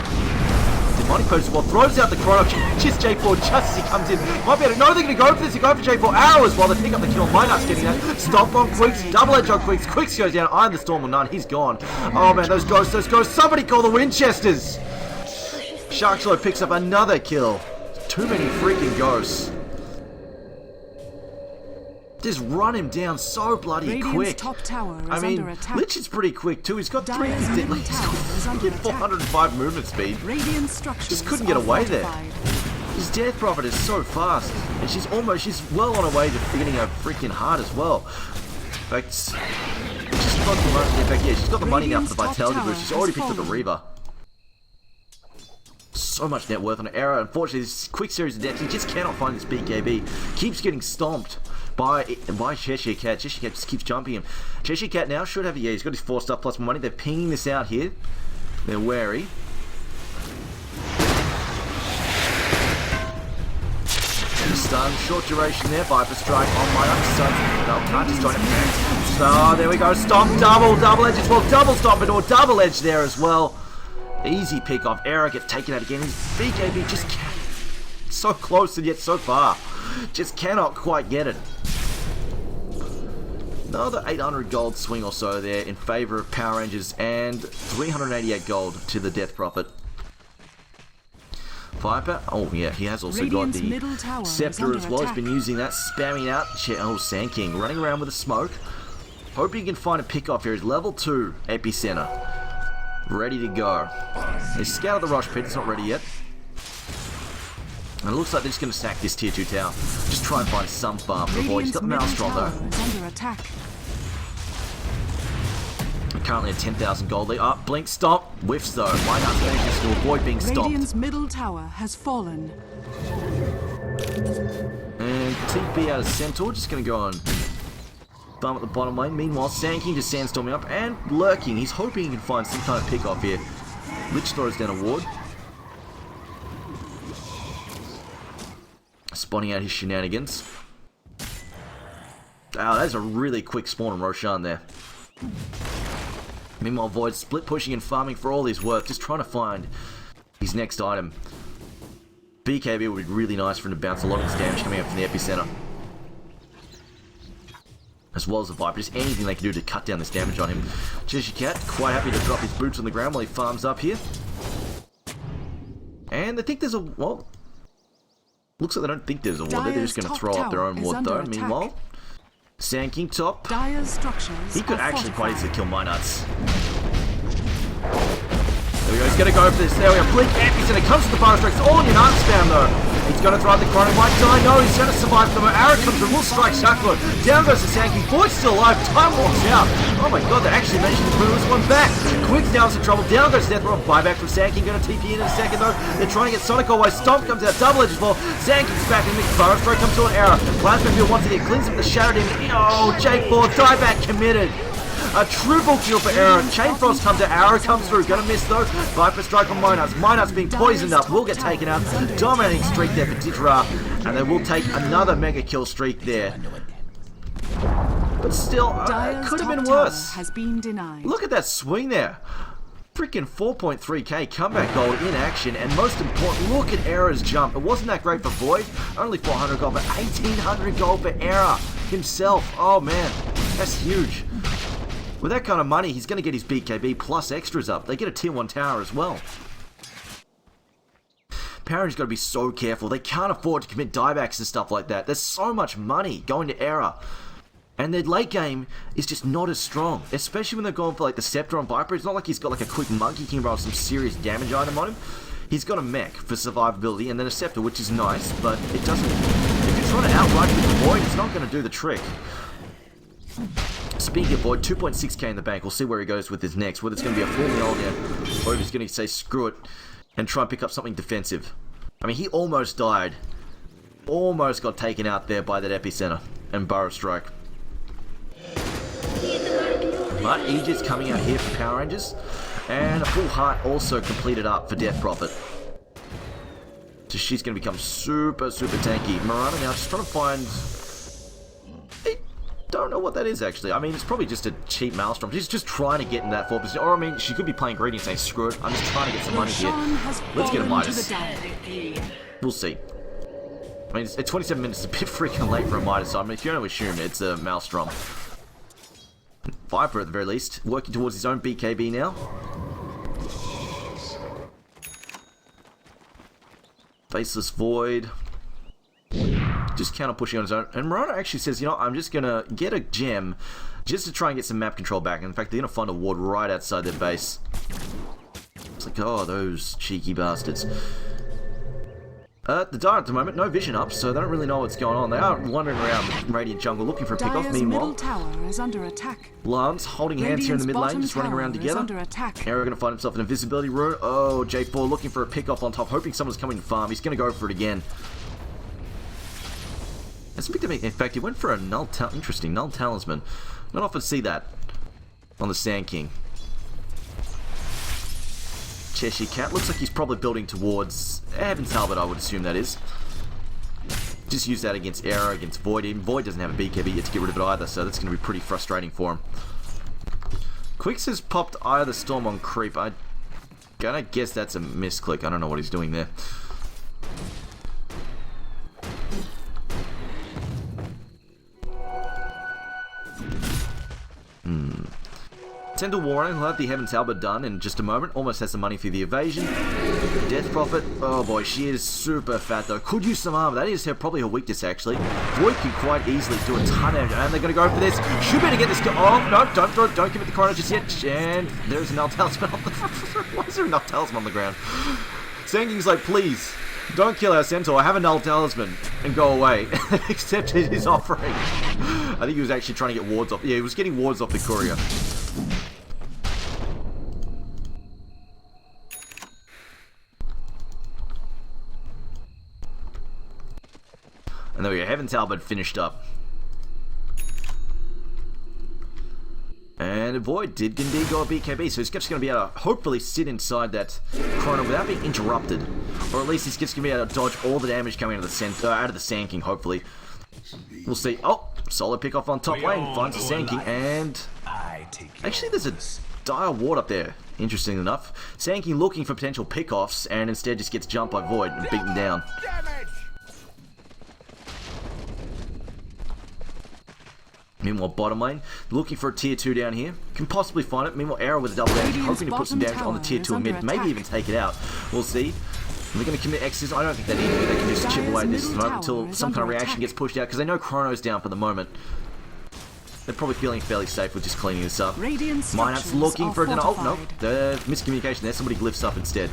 Demonic Pose as well. Throws out the Chrono. Just J4 just as he comes in. Might be able to. No, they're going to go for this. They go for J4 Arrow as well. They pick up the kill. Minut's getting that. Stomp on Quicks. Double edge on Quicks. Quicks goes down. Iron the Storm will none. He's gone. Oh man, those ghosts. Somebody call the Winchesters. Sharkslow picks up another kill. Too many freaking ghosts. Just run him down so bloody quick. Top tower is I mean, under attack. Lich is pretty quick too. He's got 350. He's got 405 movement speed. Just couldn't get away there. His Death Prophet is so fast, and she's well on her way to getting her freaking heart as well. In fact, she's got the money. In fact, yeah, she's got the money now for the Vitality boost. She's already picked up the Reaver. So much net worth on an Arrow. Unfortunately, this quick series of deaths, he just cannot find this BKB. Keeps getting stomped by Cheshire Cat. Cheshire Cat just keeps jumping him. Cheshire Cat now should have a, yeah, he's got his 4 stuff plus more money. They're pinging this out here. They're wary. Stun, short duration there. Viper Strike on my stun. No, can't just join it. So there we go. Stomp, double edge as well. Double stomp or double edge there as well. Easy pick off. Error gets taken out again. His BKB just can't. So close and yet so far. Just cannot quite get it. Another 800 gold swing or so there in favor of Power Rangers, and 388 gold to the Death Prophet. Viper, oh yeah, he has also got the Scepter as well. He's been using that, spamming out. Oh, Sand King running around with a smoke. Hoping he can find a pick off here. He's level 2 Epicenter. Ready to go. They scouted the Rush Pit, it's not ready yet. And it looks like they're just going to sack this tier 2 tower. Just try and find some farm for Void. He's got the Maelstrom though. Currently at 10,000 gold lead. Up, blink, stop, whiffs though. Why not manage to avoid being stopped? Radiant's middle tower has fallen. And TP out of Centaur, just going to go on bum at the bottom lane. Meanwhile, Sand King just sandstorming up and lurking. He's hoping he can find some kind of pick off here. Lich throws down a ward. Spawning out his shenanigans. Oh, that's a really quick spawn on Roshan there. Meanwhile, Void split pushing and farming for all his worth, just trying to find his next item. BKB would be really nice for him to bounce a lot of his damage coming out from the Epicenter. As well as the Viper, just anything they can do to cut down this damage on him. Cheshire Cat, quite happy to drop his boots on the ground while he farms up here. And they think there's a, well, looks like they don't think there's a ward there. They're just going to throw up their own ward though. Meanwhile, Sand King top. He could actually quite easily kill my nuts. There we go, he's going to go for this. There we go, blink Epicenter comes to the Burrow Strike. It's all in your Nut spam though. He's going to throw out the Chrono White die. No, he's going to survive from an arrow comes through. Will strike Shackler. Down goes the Sand King. Void's still alive. Time walks out. Oh my god, they actually managed to move this one back. Quick's now in some trouble. Down goes Death Roll. Buyback from Sand King. Going to TP in a second though. They're trying to get Sonic away. Stomp comes out. Double edge as well. Sand King's back in the mix. Burrow Strike comes to an arrow. Plasma Field once again cleans up the Shadow Demon. Oh, J4 dieback committed. A triple kill for Era. Chain Frost comes out. Arrow comes through. Gonna miss though. Viper strike on Minus. Minus being poisoned up. Will get taken out. Dominating streak there for Ditra. And they will take another mega kill streak there. But still, it could have been worse. Has been denied. Look at that swing there. Freaking 4.3k comeback gold in action, and most important, look at Era's jump. It wasn't that great for Void, only 400 gold, but 1800 gold for Era himself. Oh man, that's huge. With that kind of money, he's going to get his BKB plus extras up. They get a tier 1 tower as well. Power Rangers got to be so careful. They can't afford to commit diebacks and stuff like that. There's so much money going to Era. And their late game is just not as strong, especially when they're going for like the Scepter on Viper. It's not like he's got like a quick monkey king roll some serious damage item on him. He's got a mech for survivability and then a Scepter, which is nice, but it doesn't. If you're trying to outrun with the Void, it's not going to do the trick. Speaking of Void, 2.6k in the bank. We'll see where he goes with his next. Whether it's going to be a full Mjolnir or if he's going to say screw it and try and pick up something defensive. I mean, he almost died. Almost got taken out there by that Epicenter and Burrow Strike. But Aegis coming out here for Power Rangers. And a full heart also completed up for Death Prophet. So she's going to become super, super tanky. Marana now just trying to find... I don't know what that is actually. I mean, it's probably just a cheap Maelstrom. She's just trying to get in that 4%. Or I mean, she could be playing greedy and saying, screw it, I'm just trying to get some money here. Let's get a Midas. We'll see. I mean, it's 27 minutes, it's a bit freaking late for a Midas, so I mean, if you're going to assume it's a Maelstrom. Viper at the very least, working towards his own BKB now. Faceless Void. Just counter pushing on his own. And Morano actually says, you know, I'm just going to get a gem just to try and get some map control back. In fact, they're going to find a ward right outside their base. It's like, oh, those cheeky bastards. The Dire at the moment, no vision up, so they don't really know what's going on. They are wandering around the Radiant jungle looking for a pick-off. Meanwhile, middle tower is under attack. Lance holding hands here in the mid lane, just running around together. Arrow going to find himself an invisibility rune. Oh, J4 looking for a pick-off on top, hoping someone's coming to farm. He's going to go for it again. That's picked up. In fact, he went for a null interesting null talisman. Not often see that on the Sand King. Cheshire Cat looks like he's probably building towards Heaven's Talbot, I would assume that is. Just use that against Arrow, against Void. Even Void doesn't have a BKB yet to get rid of it either, so that's going to be pretty frustrating for him. Quicks has popped Eye of the Storm on creep. I'm gonna guess that's a misclick. I don't know what he's doing there. Tender Warning, he'll have the Heaven's Talbot done in just a moment. Almost has some money for the evasion. Death Prophet, oh boy, she is super fat though. Could use some armor. That is probably her weakness actually. Void can quite easily do a ton of damage, and they're going to go for this. Should be able to get this. Oh no! Don't commit the Chrono just yet. And there's a null talisman on the. Why is there a null talisman on the ground? Sand King's like, please. Don't kill our Centaur, have a null talisman and go away. Accepted his offering. I think he was actually trying to get wards off. Yeah, he was getting wards off the courier. And there we go, Heaven's Talbot finished up. And Void did indeed go a BKB, so he's just going to be able to hopefully sit inside that Chrono without being interrupted. Or at least he's just going to be able to dodge all the damage coming out of the Sand King, hopefully. We'll see. Oh, solid pick off on top lane, finds the Sand King, and... Actually, there's a Dire ward up there, interesting enough. Sand King looking for potential pick-offs, and instead just gets jumped by Void and beaten down. Meanwhile, bottom lane, looking for a tier 2 down here. Can possibly find it. Meanwhile, Arrow with a double damage, hoping to put some damage on the tier 2 and mid. Maybe even take it out. We'll see. They're going to commit X's. I don't think they need to. They can just chip away this moment until some kind of reaction gets pushed out, because they know Chrono's down for the moment. They're probably feeling fairly safe with just cleaning this up. Mineup's looking for it. Oh, no. The miscommunication there. Somebody glyphs up instead.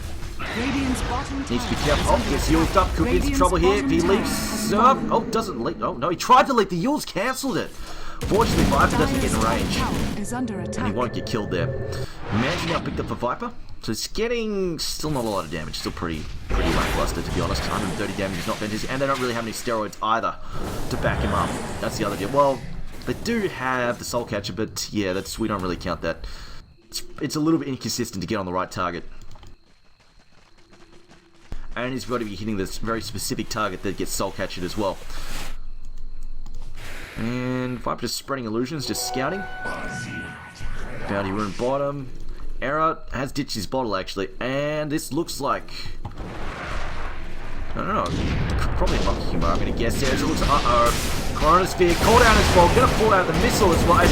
Needs to be careful. Oh, gets Yuled up. Could be into trouble here. If he leaps up. Oh, doesn't leap. Oh, no. He tried to leap. The Yule's cancelled it. Fortunately, Viper doesn't get in range. And he won't get killed there. Mansion now picked up for Viper. So it's getting still not a lot of damage. Still pretty lackluster, to be honest. 130 damage is not fantastic. And they don't really have any steroids either to back him up. That's the other deal. Well, They do have the Soul Catcher, but yeah, we don't really count that. It's a little bit inconsistent to get on the right target. And he's got to be hitting this very specific target that gets Soul Catchered as well. And Viper just spreading illusions, just scouting. Bounty Rune bottom. Error has ditched his bottle actually, and this looks like... I don't know, probably a Monkey King bar, I'm going to guess there. It looks like, Chronosphere, call down as well, gonna fall out the missile as well, and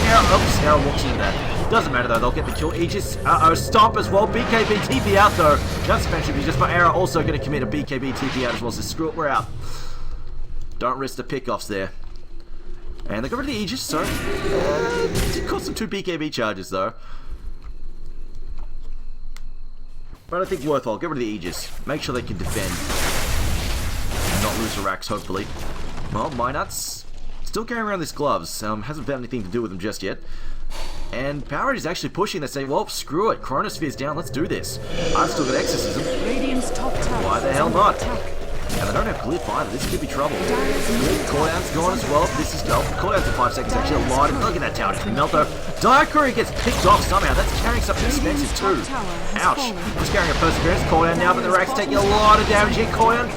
Error walks into that. Doesn't matter though, they'll get the kill. Aegis, Stomp as well, BKB TP out though. Just mentioned just for Error also going to commit a BKB TP out as well, so screw it, we're out. Don't risk the pickoffs there. And they got rid of the Aegis, so it cost them 2 BKB charges though. But I think worthwhile, get rid of the Aegis. Make sure they can defend. And not lose the racks, hopefully. Well, Minut's still carrying around these gloves. Hasn't found anything to do with them just yet. And Power Rangers is actually pushing. They say, well, screw it. Chronosphere's down. Let's do this. I've still got Exorcism. Radiant's top tower. Why the hell not? And they don't have Glyph either. This could be trouble. Cooldown's gone as well. This is cooldown's in 5 seconds. Actually, a lot of... Look at that tower. Just melt though. Diacouri gets picked off somehow. That's carrying something expensive too. Ouch. He's carrying a Perseverance cooldown now, but the Rack's taking a lot of damage here. Cooldown.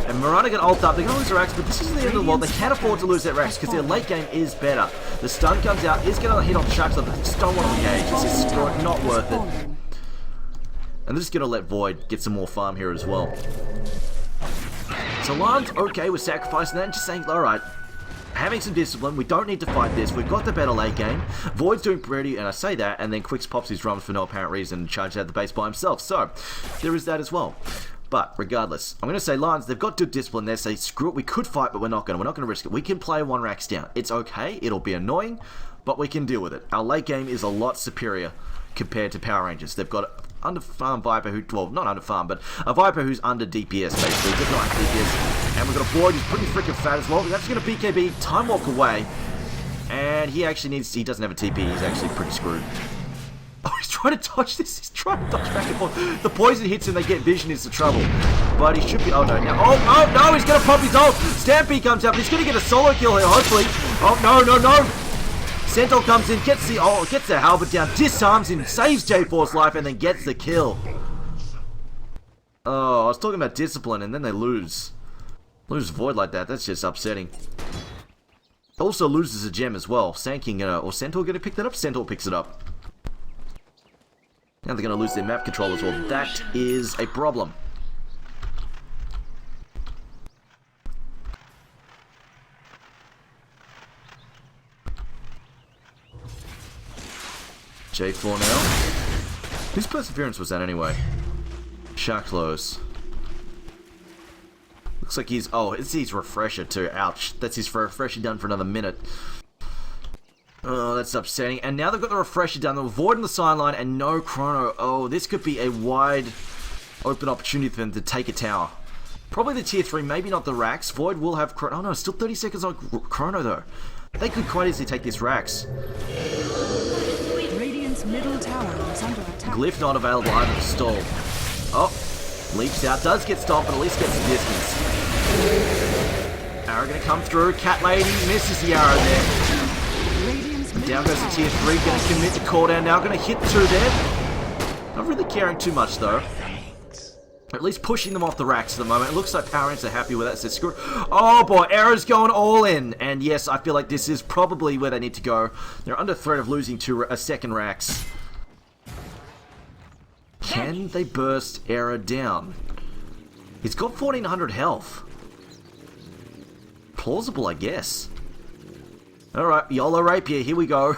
And Miranda got ult up. They're going to lose their Rax, but this isn't the end of the world. They can't afford to lose their Rax because their late game is better. The stun comes out, is going to hit on Chuckler, but they just don't want to engage. This is not worth it. And they're just going to let Void get some more farm here as well. So Lion's okay with sacrificing that and just saying, alright, having some discipline, we don't need to fight this, we've got the better late game. Void's doing pretty, and I say that, and then Quicks pops his drums for no apparent reason and charges out the base by himself. So, there is that as well. But, regardless, I'm going to say Lions, they've got good discipline. They say, screw it, we could fight, but we're not going to risk it. We can play 1 racks down. It's okay, it'll be annoying, but we can deal with it. Our late game is a lot superior compared to Power Rangers. They've got under farm Viper who, well, not under farm, but a Viper who's under DPS basically, just not DPS. And we've got a Void who's pretty freaking fat as well. We're actually going to BKB, time walk away, and he actually he doesn't have a TP, he's actually pretty screwed. Oh, he's trying to dodge this, he's trying to dodge back and forth. The poison hits and they get vision into trouble. But he should be, oh no, now, oh no, he's going to pop his ult. Stampede comes out, but he's going to get a solo kill here, hopefully. Oh no. Centaur comes in, gets the halberd down, disarms him, saves J4's life, and then gets the kill. Oh, I was talking about discipline, and then they lose. Lose Void like that, that's just upsetting. Also loses a gem as well. Sand or Centaur going to pick that up? Centaur picks it up. Now they're going to lose their map control as well. That is a problem. J4 now. Whose Perseverance was that anyway? Sharklo's. Looks like he's... Oh, it's his Refresher too. Ouch. That's his Refresher done for another minute. Oh, that's upsetting. And now they've got the Refresher done. They're avoiding the sideline and no Chrono. Oh, this could be a wide open opportunity for them to take a tower. Probably the tier 3, maybe not the Rax. Void will have Chrono. Oh no, still 30 seconds on Chrono though. They could quite easily take this Rax. Middle tower is under attack. Glyph not available either to stall. Oh, leaps out, does get stopped, but at least gets the distance. Arrow gonna come through, Cat Lady misses the arrow there. Down goes to tier 3, gonna commit the cooldown now, gonna hit 2 there. Not really caring too much though. At least pushing them off the racks at the moment. It looks like Power Rangers are happy with that. So screw. Oh boy, Arrow's going all in. And yes, I feel like this is probably where they need to go. They're under threat of losing to a second racks. Can they burst Arrow down? He's got 1400 health. Plausible, I guess. Alright, YOLO Rapier, here we go.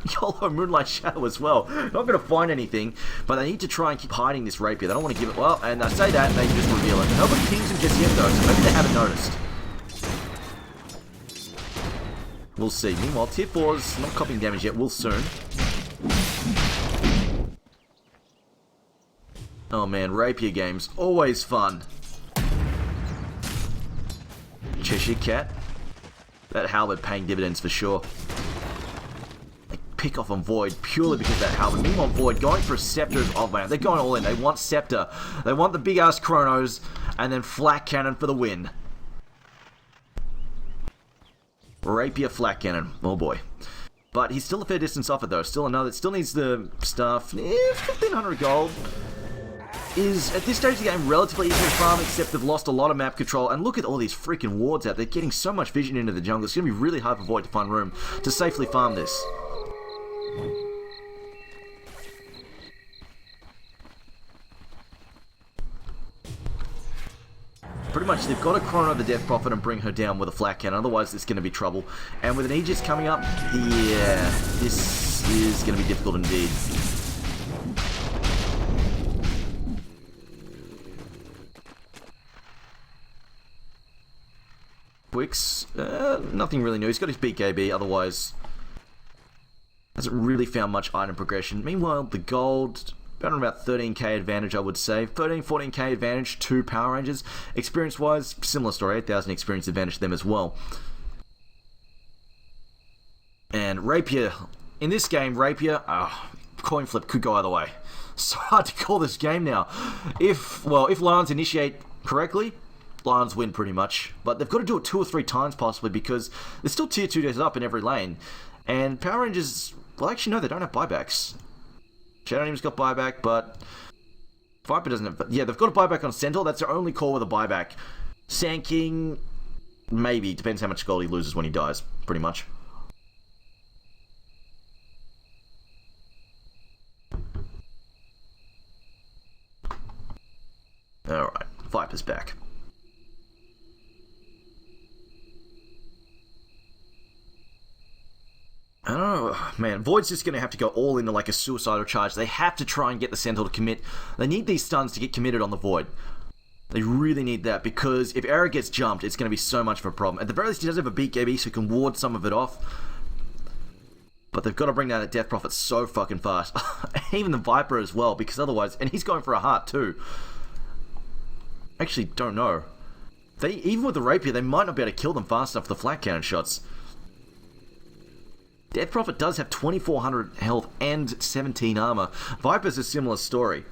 YOLO Moonlight Shadow as well. Not going to find anything, but they need to try and keep hiding this Rapier. They don't want to give it... Well, and I say that, and they just reveal it. Nobody pings him just yet, though, so maybe they haven't noticed. We'll see. Meanwhile, tier 4's not copying damage yet. We'll soon. Oh man, Rapier games. Always fun. Cheshire Cat. That halberd paying dividends for sure. They pick off on Void purely because of that halberd. Meanwhile, Void going for a Scepter. Oh man, they're going all in. They want Scepter. They want the big ass Chronos. And then Flak Cannon for the win. Rapier Flat Cannon. Oh boy. But he's still a fair distance off it though. Still needs the stuff. 1500 gold is, at this stage of the game, relatively easy to farm, except they've lost a lot of map control. And look at all these freaking wards out. They're getting so much vision into the jungle. It's going to be really hard for Void to find room to safely farm this. Pretty much, they've got to chrono the Death Prophet and bring her down with a flat cannon, otherwise it's going to be trouble. And with an Aegis coming up, yeah, this is going to be difficult indeed. Quicks, nothing really new. He's got his BKB, otherwise hasn't really found much item progression. Meanwhile, the gold, about 13k advantage, I would say. 14k advantage to Power Rangers. Experience-wise, similar story. 8,000 experience advantage to them as well. And Rapier, in this game, Rapier, coin flip could go either way. So hard to call this game now. If Lions initiate correctly, Lions win pretty much. But they've got to do it 2 or 3 times possibly, because there's still tier 2 days up in every lane. And Power Rangers, well, actually no, they don't have buybacks. Shadow Neme's got buyback, but Viper doesn't have... Yeah, they've got a buyback on Centaur. That's their only call with a buyback. Sand King, maybe. Depends how much gold he loses when he dies, pretty much. Alright, Viper's back. I don't know, man, Void's just going to have to go all into like a suicidal charge. They have to try and get the Centaur to commit. They need these stuns to get committed on the Void. They really need that, because if Eric gets jumped, it's going to be so much of a problem. At the very least, he does have a BKB, so he can ward some of it off. But they've got to bring down that Death Prophet so fucking fast. Even the Viper as well, because otherwise... And he's going for a heart too. Actually, don't know. Even with the Rapier, they might not be able to kill them fast enough with the flat cannon shots. Death Prophet does have 2400 health and 17 armor. Viper's a similar story.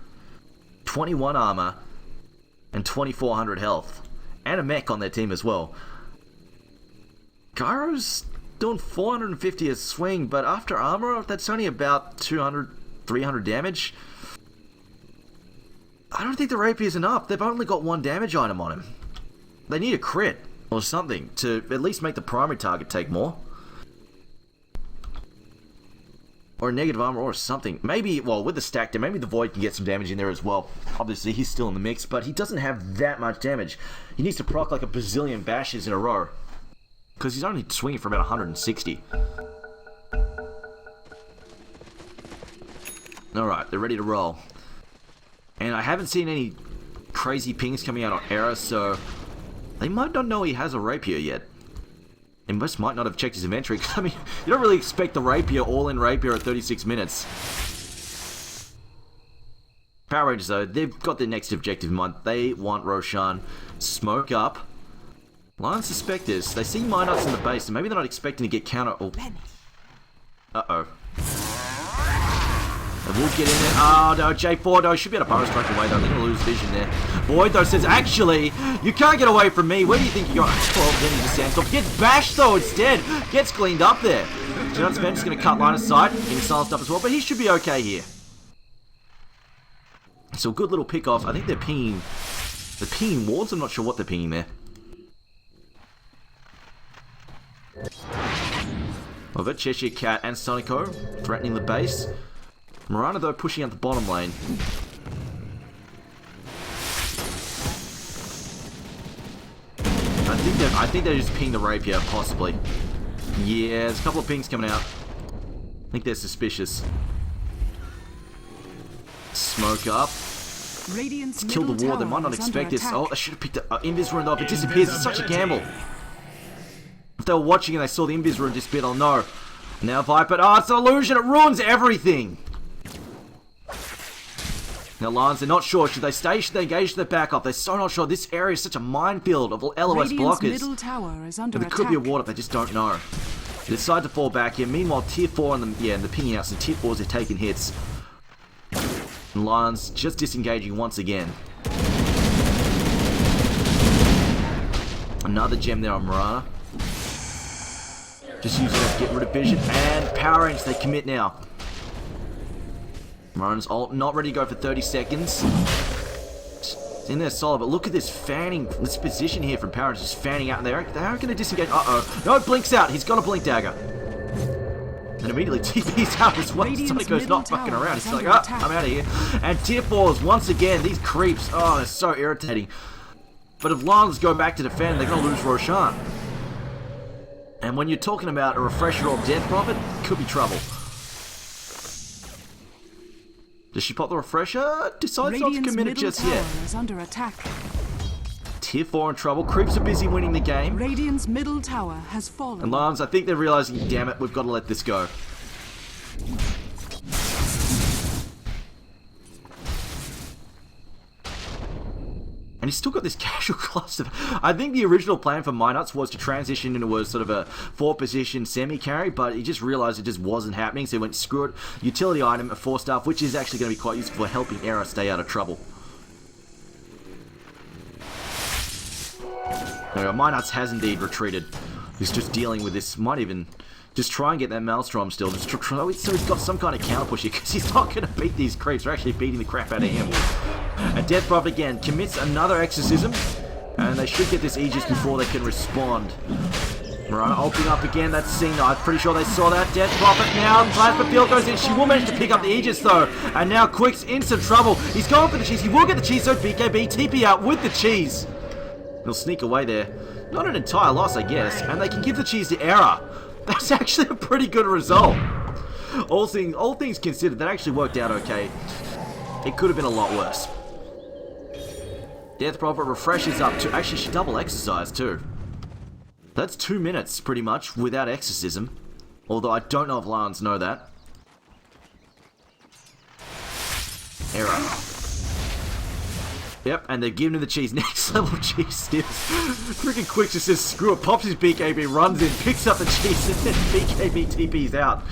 21 armor and 2400 health. And a mech on their team as well. Gyro's doing 450 a swing, but after armor, that's only about 200, 300 damage. I don't think the Rapier's enough. They've only got 1 damage item on him. They need a crit or something to at least make the primary target take more. Or a negative armor or something. Maybe, well, with the stack there, maybe the Void can get some damage in there as well. Obviously, he's still in the mix, but he doesn't have that much damage. He needs to proc like a bazillion bashes in a row. Because he's only swinging for about 160. Alright, they're ready to roll. And I haven't seen any crazy pings coming out on Era, so they might not know he has a Rapier yet. And West might not have checked his inventory. I mean, you don't really expect the Rapier, all-in Rapier at 36 minutes. Power Rangers, though, they've got their next objective in mind. They want Roshan. Smoke up. Lions suspect this. They see Minots in the base, so maybe they're not expecting to get counter... Oh. Uh-oh. They will get in there. Oh, no, J4, though. Should be able to burrow strike away, though. They're going to lose vision there. Void, though, says, actually, you can't get away from me. Where do you think you're going? 12, then he just Sandstorm. Gets bashed, though, instead. Gets cleaned up there. Janet's Vengeance going to cut line of sight. Getting silenced up as well, but he should be okay here. So, a good little pick-off. I think they're pinging... They're pinging wards. I'm not sure what they're pinging there. Over Cheshire Cat and Sonico threatening the base. Mirana, though, pushing out the bottom lane. I think they just pinged the Rapier, possibly. Yeah, there's a couple of pings coming out. I think they're suspicious. Smoke up. Radiant's Kill the ward. They might not expect this. Oh, I should have picked the Invis rune up. It disappears. It's such a gamble. If they were watching and they saw the Invis rune disappear, they'll know. Now Viper. Oh, it's an illusion. It ruins everything. Now Lions, they're not sure. Should they stay? Should they engage? Should they back up? They're so not sure. This area is such a minefield of LOS blockers. Middle tower is under there could be a ward up. They just don't know. They decide to fall back here. Meanwhile, tier 4 and the pinging out. So tier 4s are taking hits. And Lions just disengaging once again. Another gem there on Mirana. Just using it to get rid of vision. And Power Rangers, they commit now. Marana's ult, not ready to go for 30 seconds. It's in there solid, but look at this fanning, this position here from Power Rangers, just fanning out, and they aren't going to disengage. Uh-oh. No, blinks out. He's got a blink dagger. And immediately TP's out as well. Sonico's not fucking around. He's like, oh, I'm out of here. And tier 4s, once again, these creeps, oh, they're so irritating. But if Lajons go back to defend, they're going to lose Roshan. And when you're talking about a refresher or Death Prophet, could be trouble. Does she pop the refresher? Decides not to commit it just yet. Is under attack. Tier 4 in trouble. Creeps are busy winning the game. Radiant's middle tower has fallen. And Lajons, I think they're realizing, damn it, we've got to let this go. And he's still got this casual cluster. I think the original plan for Minuts was to transition into a sort of a 4-position semi-carry, but he just realized it just wasn't happening, so he went, screw it, utility item, a 4-star, which is actually going to be quite useful for helping Era stay out of trouble. Minuts has indeed retreated. He's just dealing with this, might even just try and get that Maelstrom still. Just so he's got some kind of counter push here, because he's not going to beat these creeps. They're actually beating the crap out of him. And Death Prophet again commits another exorcism, and they should get this Aegis before they can respond. Marana opening up again, that scene, I'm pretty sure they saw that. Death Prophet now, Plasma Field goes in, she will manage to pick up the Aegis though, and now Quick's in some trouble. He's going for the cheese, he will get the cheese, so BKB, TP out with the cheese. He'll sneak away there. Not an entire loss, I guess, and they can give the cheese to Era. That's actually a pretty good result. All things considered, that actually worked out okay. It could have been a lot worse. Death Prophet refreshes up to... Actually, she double exercise too. That's 2 minutes, pretty much, without exorcism. Although I don't know if Lajons know that. Error. Yep, and they're giving him the cheese. Next level cheese steals. Freaking Quick just says, screw it, pops his BKB, runs in, picks up the cheese, and then BKB TP's out.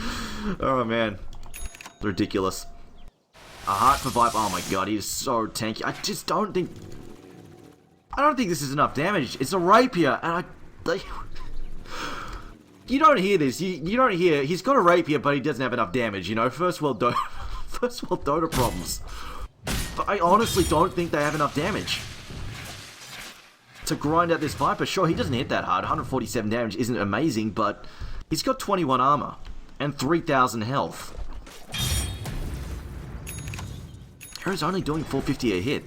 Oh man. Ridiculous. A heart for Viper. Oh my god, he is so tanky. I just don't think... I don't think this is enough damage. It's a rapier, and you don't hear this. You don't hear... He's got a rapier, but he doesn't have enough damage, you know? First world Dota problems. But I honestly don't think they have enough damage to grind out this Viper. Sure, he doesn't hit that hard. 147 damage isn't amazing, but he's got 21 armor and 3,000 health. Hera's only doing 450 a hit.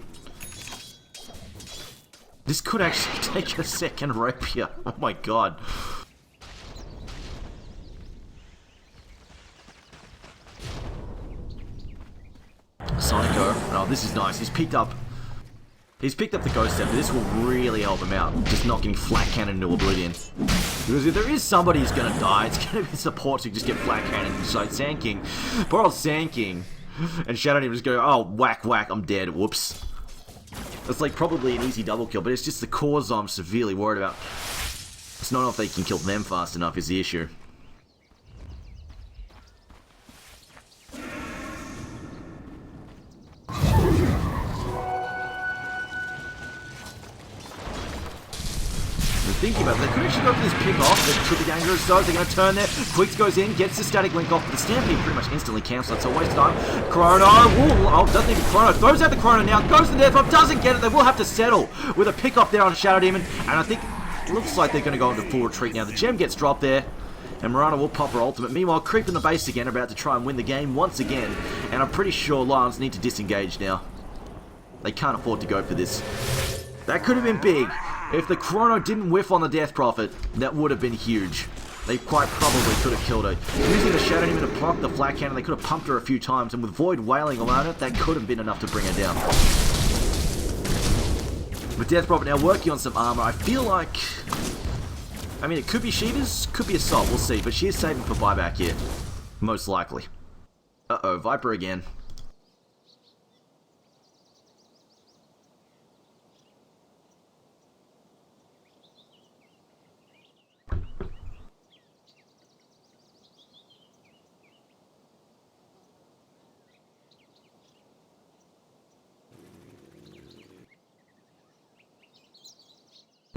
This could actually take a second rapier. Oh my god. Sonico. Oh, this is nice. He's picked up the Ghost Step. This will really help him out. Just not getting flat cannon into oblivion. Because if there is somebody who's going to die, it's going to be support to just get flat cannon. So Sand King, poor old Sand King, and Shadow Demon just go, oh, whack, whack, I'm dead. Whoops. It's like probably an easy double kill, but it's just the cores I'm severely worried about. It's not if they can kill them fast enough is the issue. Thinking about it, they could actually go for this pick off. They're trippy dangerous though. They're going to turn there. Quicks goes in, gets the static link off, but the Stampede pretty much instantly cancels it, so waste time. Chrono, doesn't even Chrono. Throws out the Chrono now, goes to the death drop, doesn't get it. They will have to settle with a pick off there on Shadow Demon, and I think it looks like they're going to go into full retreat now. The gem gets dropped there, and Marana will pop her ultimate. Meanwhile, Creep in the base again, about to try and win the game once again, and I'm pretty sure Lions need to disengage now. They can't afford to go for this. That could have been big. If the Chrono didn't whiff on the Death Prophet, that would have been huge. They quite probably could have killed her. Using the Shadow Demon to block the flat cannon, they could have pumped her a few times, and with Void wailing around it, that could have been enough to bring her down. With Death Prophet now working on some armor, I feel like... I mean, it could be Sheeta's, could be Assault, we'll see, but she is saving for buyback here. Most likely. Uh-oh, Viper again.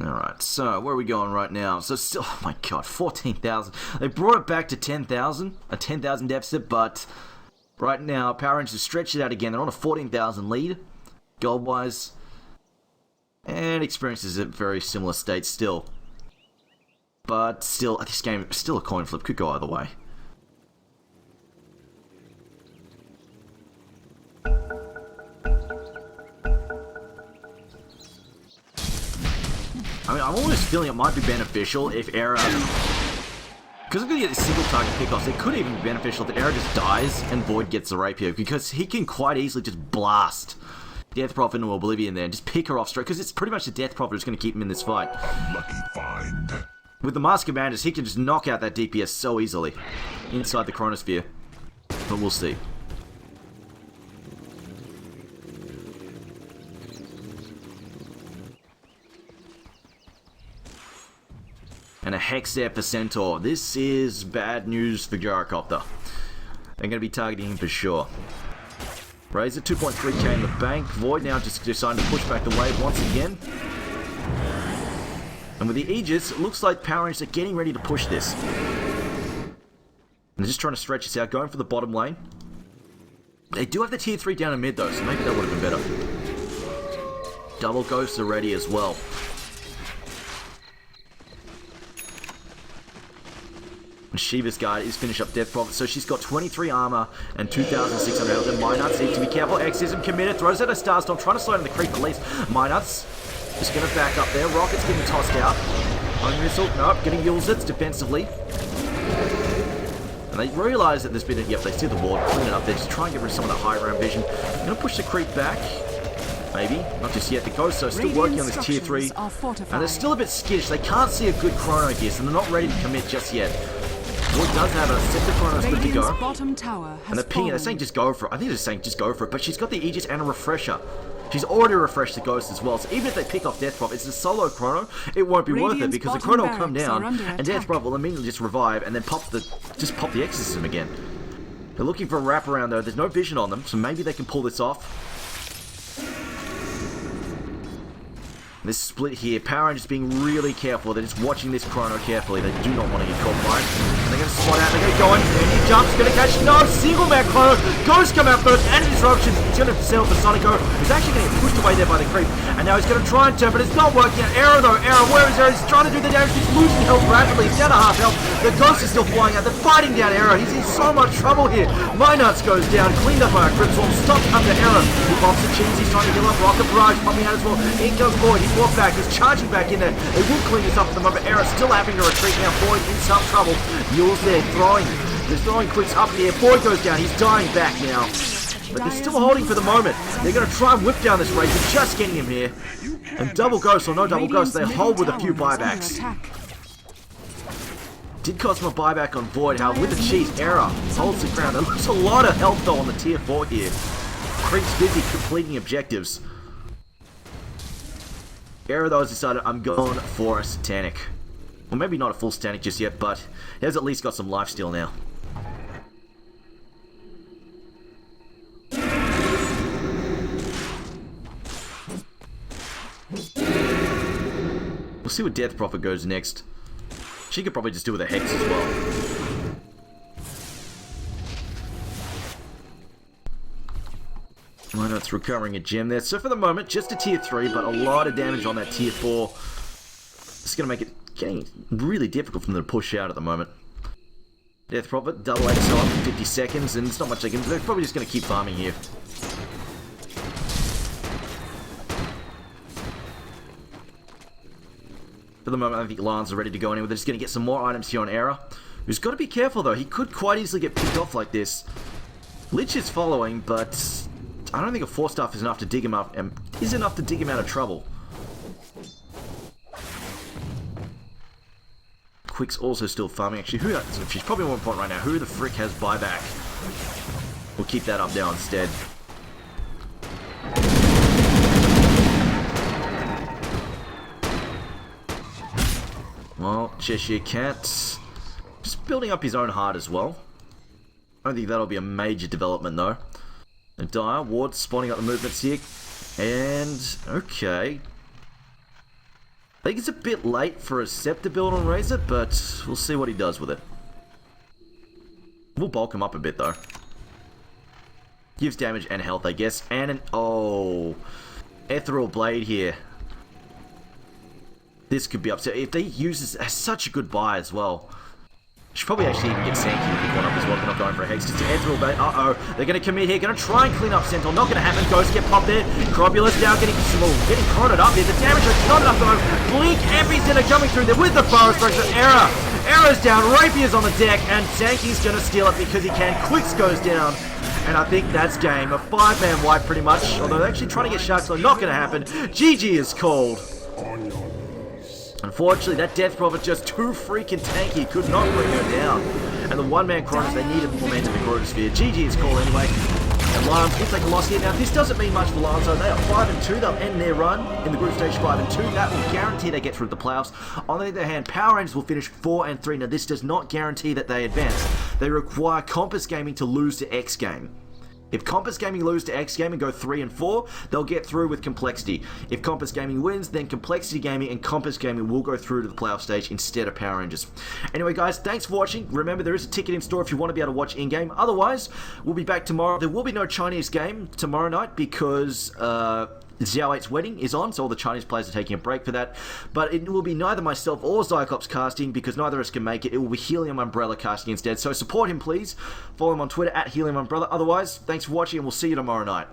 Alright. Alright, so where are we going right now? So still, oh my god, 14,000. They brought it back to 10,000, a 10,000 deficit, but right now, Power Rangers have stretched it out again. They're on a 14,000 lead, gold-wise, and experience is at very similar state still. But still, this game, still a coin flip, could go either way. I mean, I'm almost feeling it might be beneficial if Era... Because I'm going to get the single target pickoffs, it could even be beneficial if Era just dies and Void gets the rapier, because he can quite easily just blast Death Prophet into Oblivion there and just pick her off straight, because it's pretty much the Death Prophet who's going to keep him in this fight. Lucky find. With the Mask Commanders, he can just knock out that DPS so easily inside the Chronosphere. But we'll see. And a Hex there for Centaur. This is bad news for Gyrocopter. They're going to be targeting him for sure. Razor, 2.3k in the bank. Void now just deciding to push back the wave once again. And with the Aegis, it looks like Power Rangers are getting ready to push this. And they're just trying to stretch this out, going for the bottom lane. They do have the tier 3 down in mid though, so maybe that would have been better. Double Ghosts are ready as well. And Shiva's guard is finished up Death Prophet, so she's got 23 armor and 2,600 health. And Minuts needs to be careful. X isn't committed, throws out a Starstorm, trying to slow down the creep police. Minuts just going to back up there. Rocket's getting tossed out. Home missile, nope, getting Yulzits defensively. And they realise that there's been a... Yep, they see the ward, clean it up there, just try and get rid of some of the high round vision. Going to push the creep back. Maybe, not just yet. The Ghosts are still working on this tier 3. And they're still a bit skittish. They can't see a good chrono here, so they're not ready to commit just yet. Void does have a sector chronos good to go. Bottom tower has And they're pinging, they're saying just go for it. I think they're saying just go for it, but she's got the Aegis and a refresher. She's already refreshed the Ghost as well, so even if they pick off Death Prophet, it's a solo chrono, it won't be worth it, because the chrono will come down, and Death Prophet will immediately just revive, and then pop the Exorcism again. They're looking for a wraparound though, there's no vision on them, so maybe they can pull this off. This split here, Power Rangers being really careful. They're just watching this chrono carefully. They do not want to get caught by it. And they're going to spot out. They're going to go in. And he jumps. Going to catch. No, single man chrono. Ghost come out first. And disruption. He's going to settle for Sonico. He's actually going to get pushed away there by the creep. And now he's going to try and turn, but it's not working out. Arrow though. Arrow. Where is Arrow? He's trying to do the damage. He's losing health rapidly. He's down to half health. The Ghost is still flying out. They're fighting down Arrow. He's in so much trouble here. Minuts goes down. Cleaned up by a Cryptstorm. Stopped under Arrow. He pops the cheese. He's trying to heal up. Rocket Barrage popping out as well. In goes Void. He's walked back. He's charging back in there. They will clean this up at the moment. Era still having to retreat now. Void in some trouble. Yule's there throwing. They're throwing quicks up in the air. Void goes down. He's dying back now. But they're still holding for the moment. They're going to try and whip down this race. They're just getting him here. And double Ghost or no double Ghost, they hold with a few buybacks. Did cost him a buyback on Void. However, with the cheese, Era holds the ground. There looks a lot of health though on the tier 4 here. Creep's busy completing objectives. Era though has decided I'm going for a Satanic. Well, maybe not a full Satanic just yet, but he has at least got some lifesteal now. We'll see what Death Prophet goes next. She could probably just do with a Hex as well. I know it's recovering a gem there. So for the moment, just a tier 3, but a lot of damage on that tier 4. It's going to make it getting really difficult for them to push out at the moment. Death Prophet, double XL up for 50 seconds, and it's not much they can do. They're probably just going to keep farming here. For the moment, I think Lajons are ready to go anyway. They're just going to get some more items here on Era. Who's got to be careful though. He could quite easily get picked off like this. Lich is following, but I don't think a 4-staff is enough to dig him up, and is enough to dig him out of trouble. Quick's also still farming. Actually, she's probably more important right now. Who the frick has buyback? We'll keep that up now instead. Well, Cheshire Cat just building up his own heart as well. I don't think that'll be a major development though. And Dire, Ward spawning up the movements here. And, okay. I think it's a bit late for a Scepter build on Razor, but we'll see what he does with it. We'll bulk him up a bit, though. Gives damage and health, I guess. And an... Oh... Ethereal Blade here. This could be upset. If they use this, such a good buy as well. Should probably actually even get Sankey to pick one up as well. They're not going for a Hex. Just Ethereal Blade. Uh-oh. They're going to commit here. Going to try and clean up Sentinel. Not going to happen. Ghost get popped there. Crobulus now getting small. Getting cornered up here. The damage is not enough though. Blink Epicenter coming through there with the Forest Structure. Error. Error's down. Rapier's on the deck. And Sankey's going to steal it because he can. Quicks goes down. And I think that's game. A 5-man wipe pretty much. Although they're actually trying to get Sharks, so not going to happen. GG is called. Unfortunately, that Death Prophet just too freaking tanky. Could not bring her down. And the one-man Cronus, they needed more men to the Chronosphere. GG is called anyway. And Lions will take a loss here. Now, this doesn't mean much for Lions, though. They are 5-2. They'll end their run in the group stage 5-2. That will guarantee they get through the playoffs. On the other hand, Power Rangers will finish 4-3. Now, this does not guarantee that they advance. They require Compass Gaming to lose to X Game. If Compass Gaming lose to X Game and go 3-4, they'll get through with Complexity. If Compass Gaming wins, then Complexity Gaming and Compass Gaming will go through to the playoff stage instead of Power Rangers. Anyway, guys, thanks for watching. Remember, there is a ticket in store if you want to be able to watch in-game. Otherwise, we'll be back tomorrow. There will be no Chinese game tomorrow night because Xiao 8's wedding is on, so all the Chinese players are taking a break for that. But it will be neither myself or Zyclops casting because neither of us can make it. It will be Helium Umbrella casting instead. So support him, please. Follow him on Twitter at Helium Umbrella. Otherwise, thanks for watching and we'll see you tomorrow night.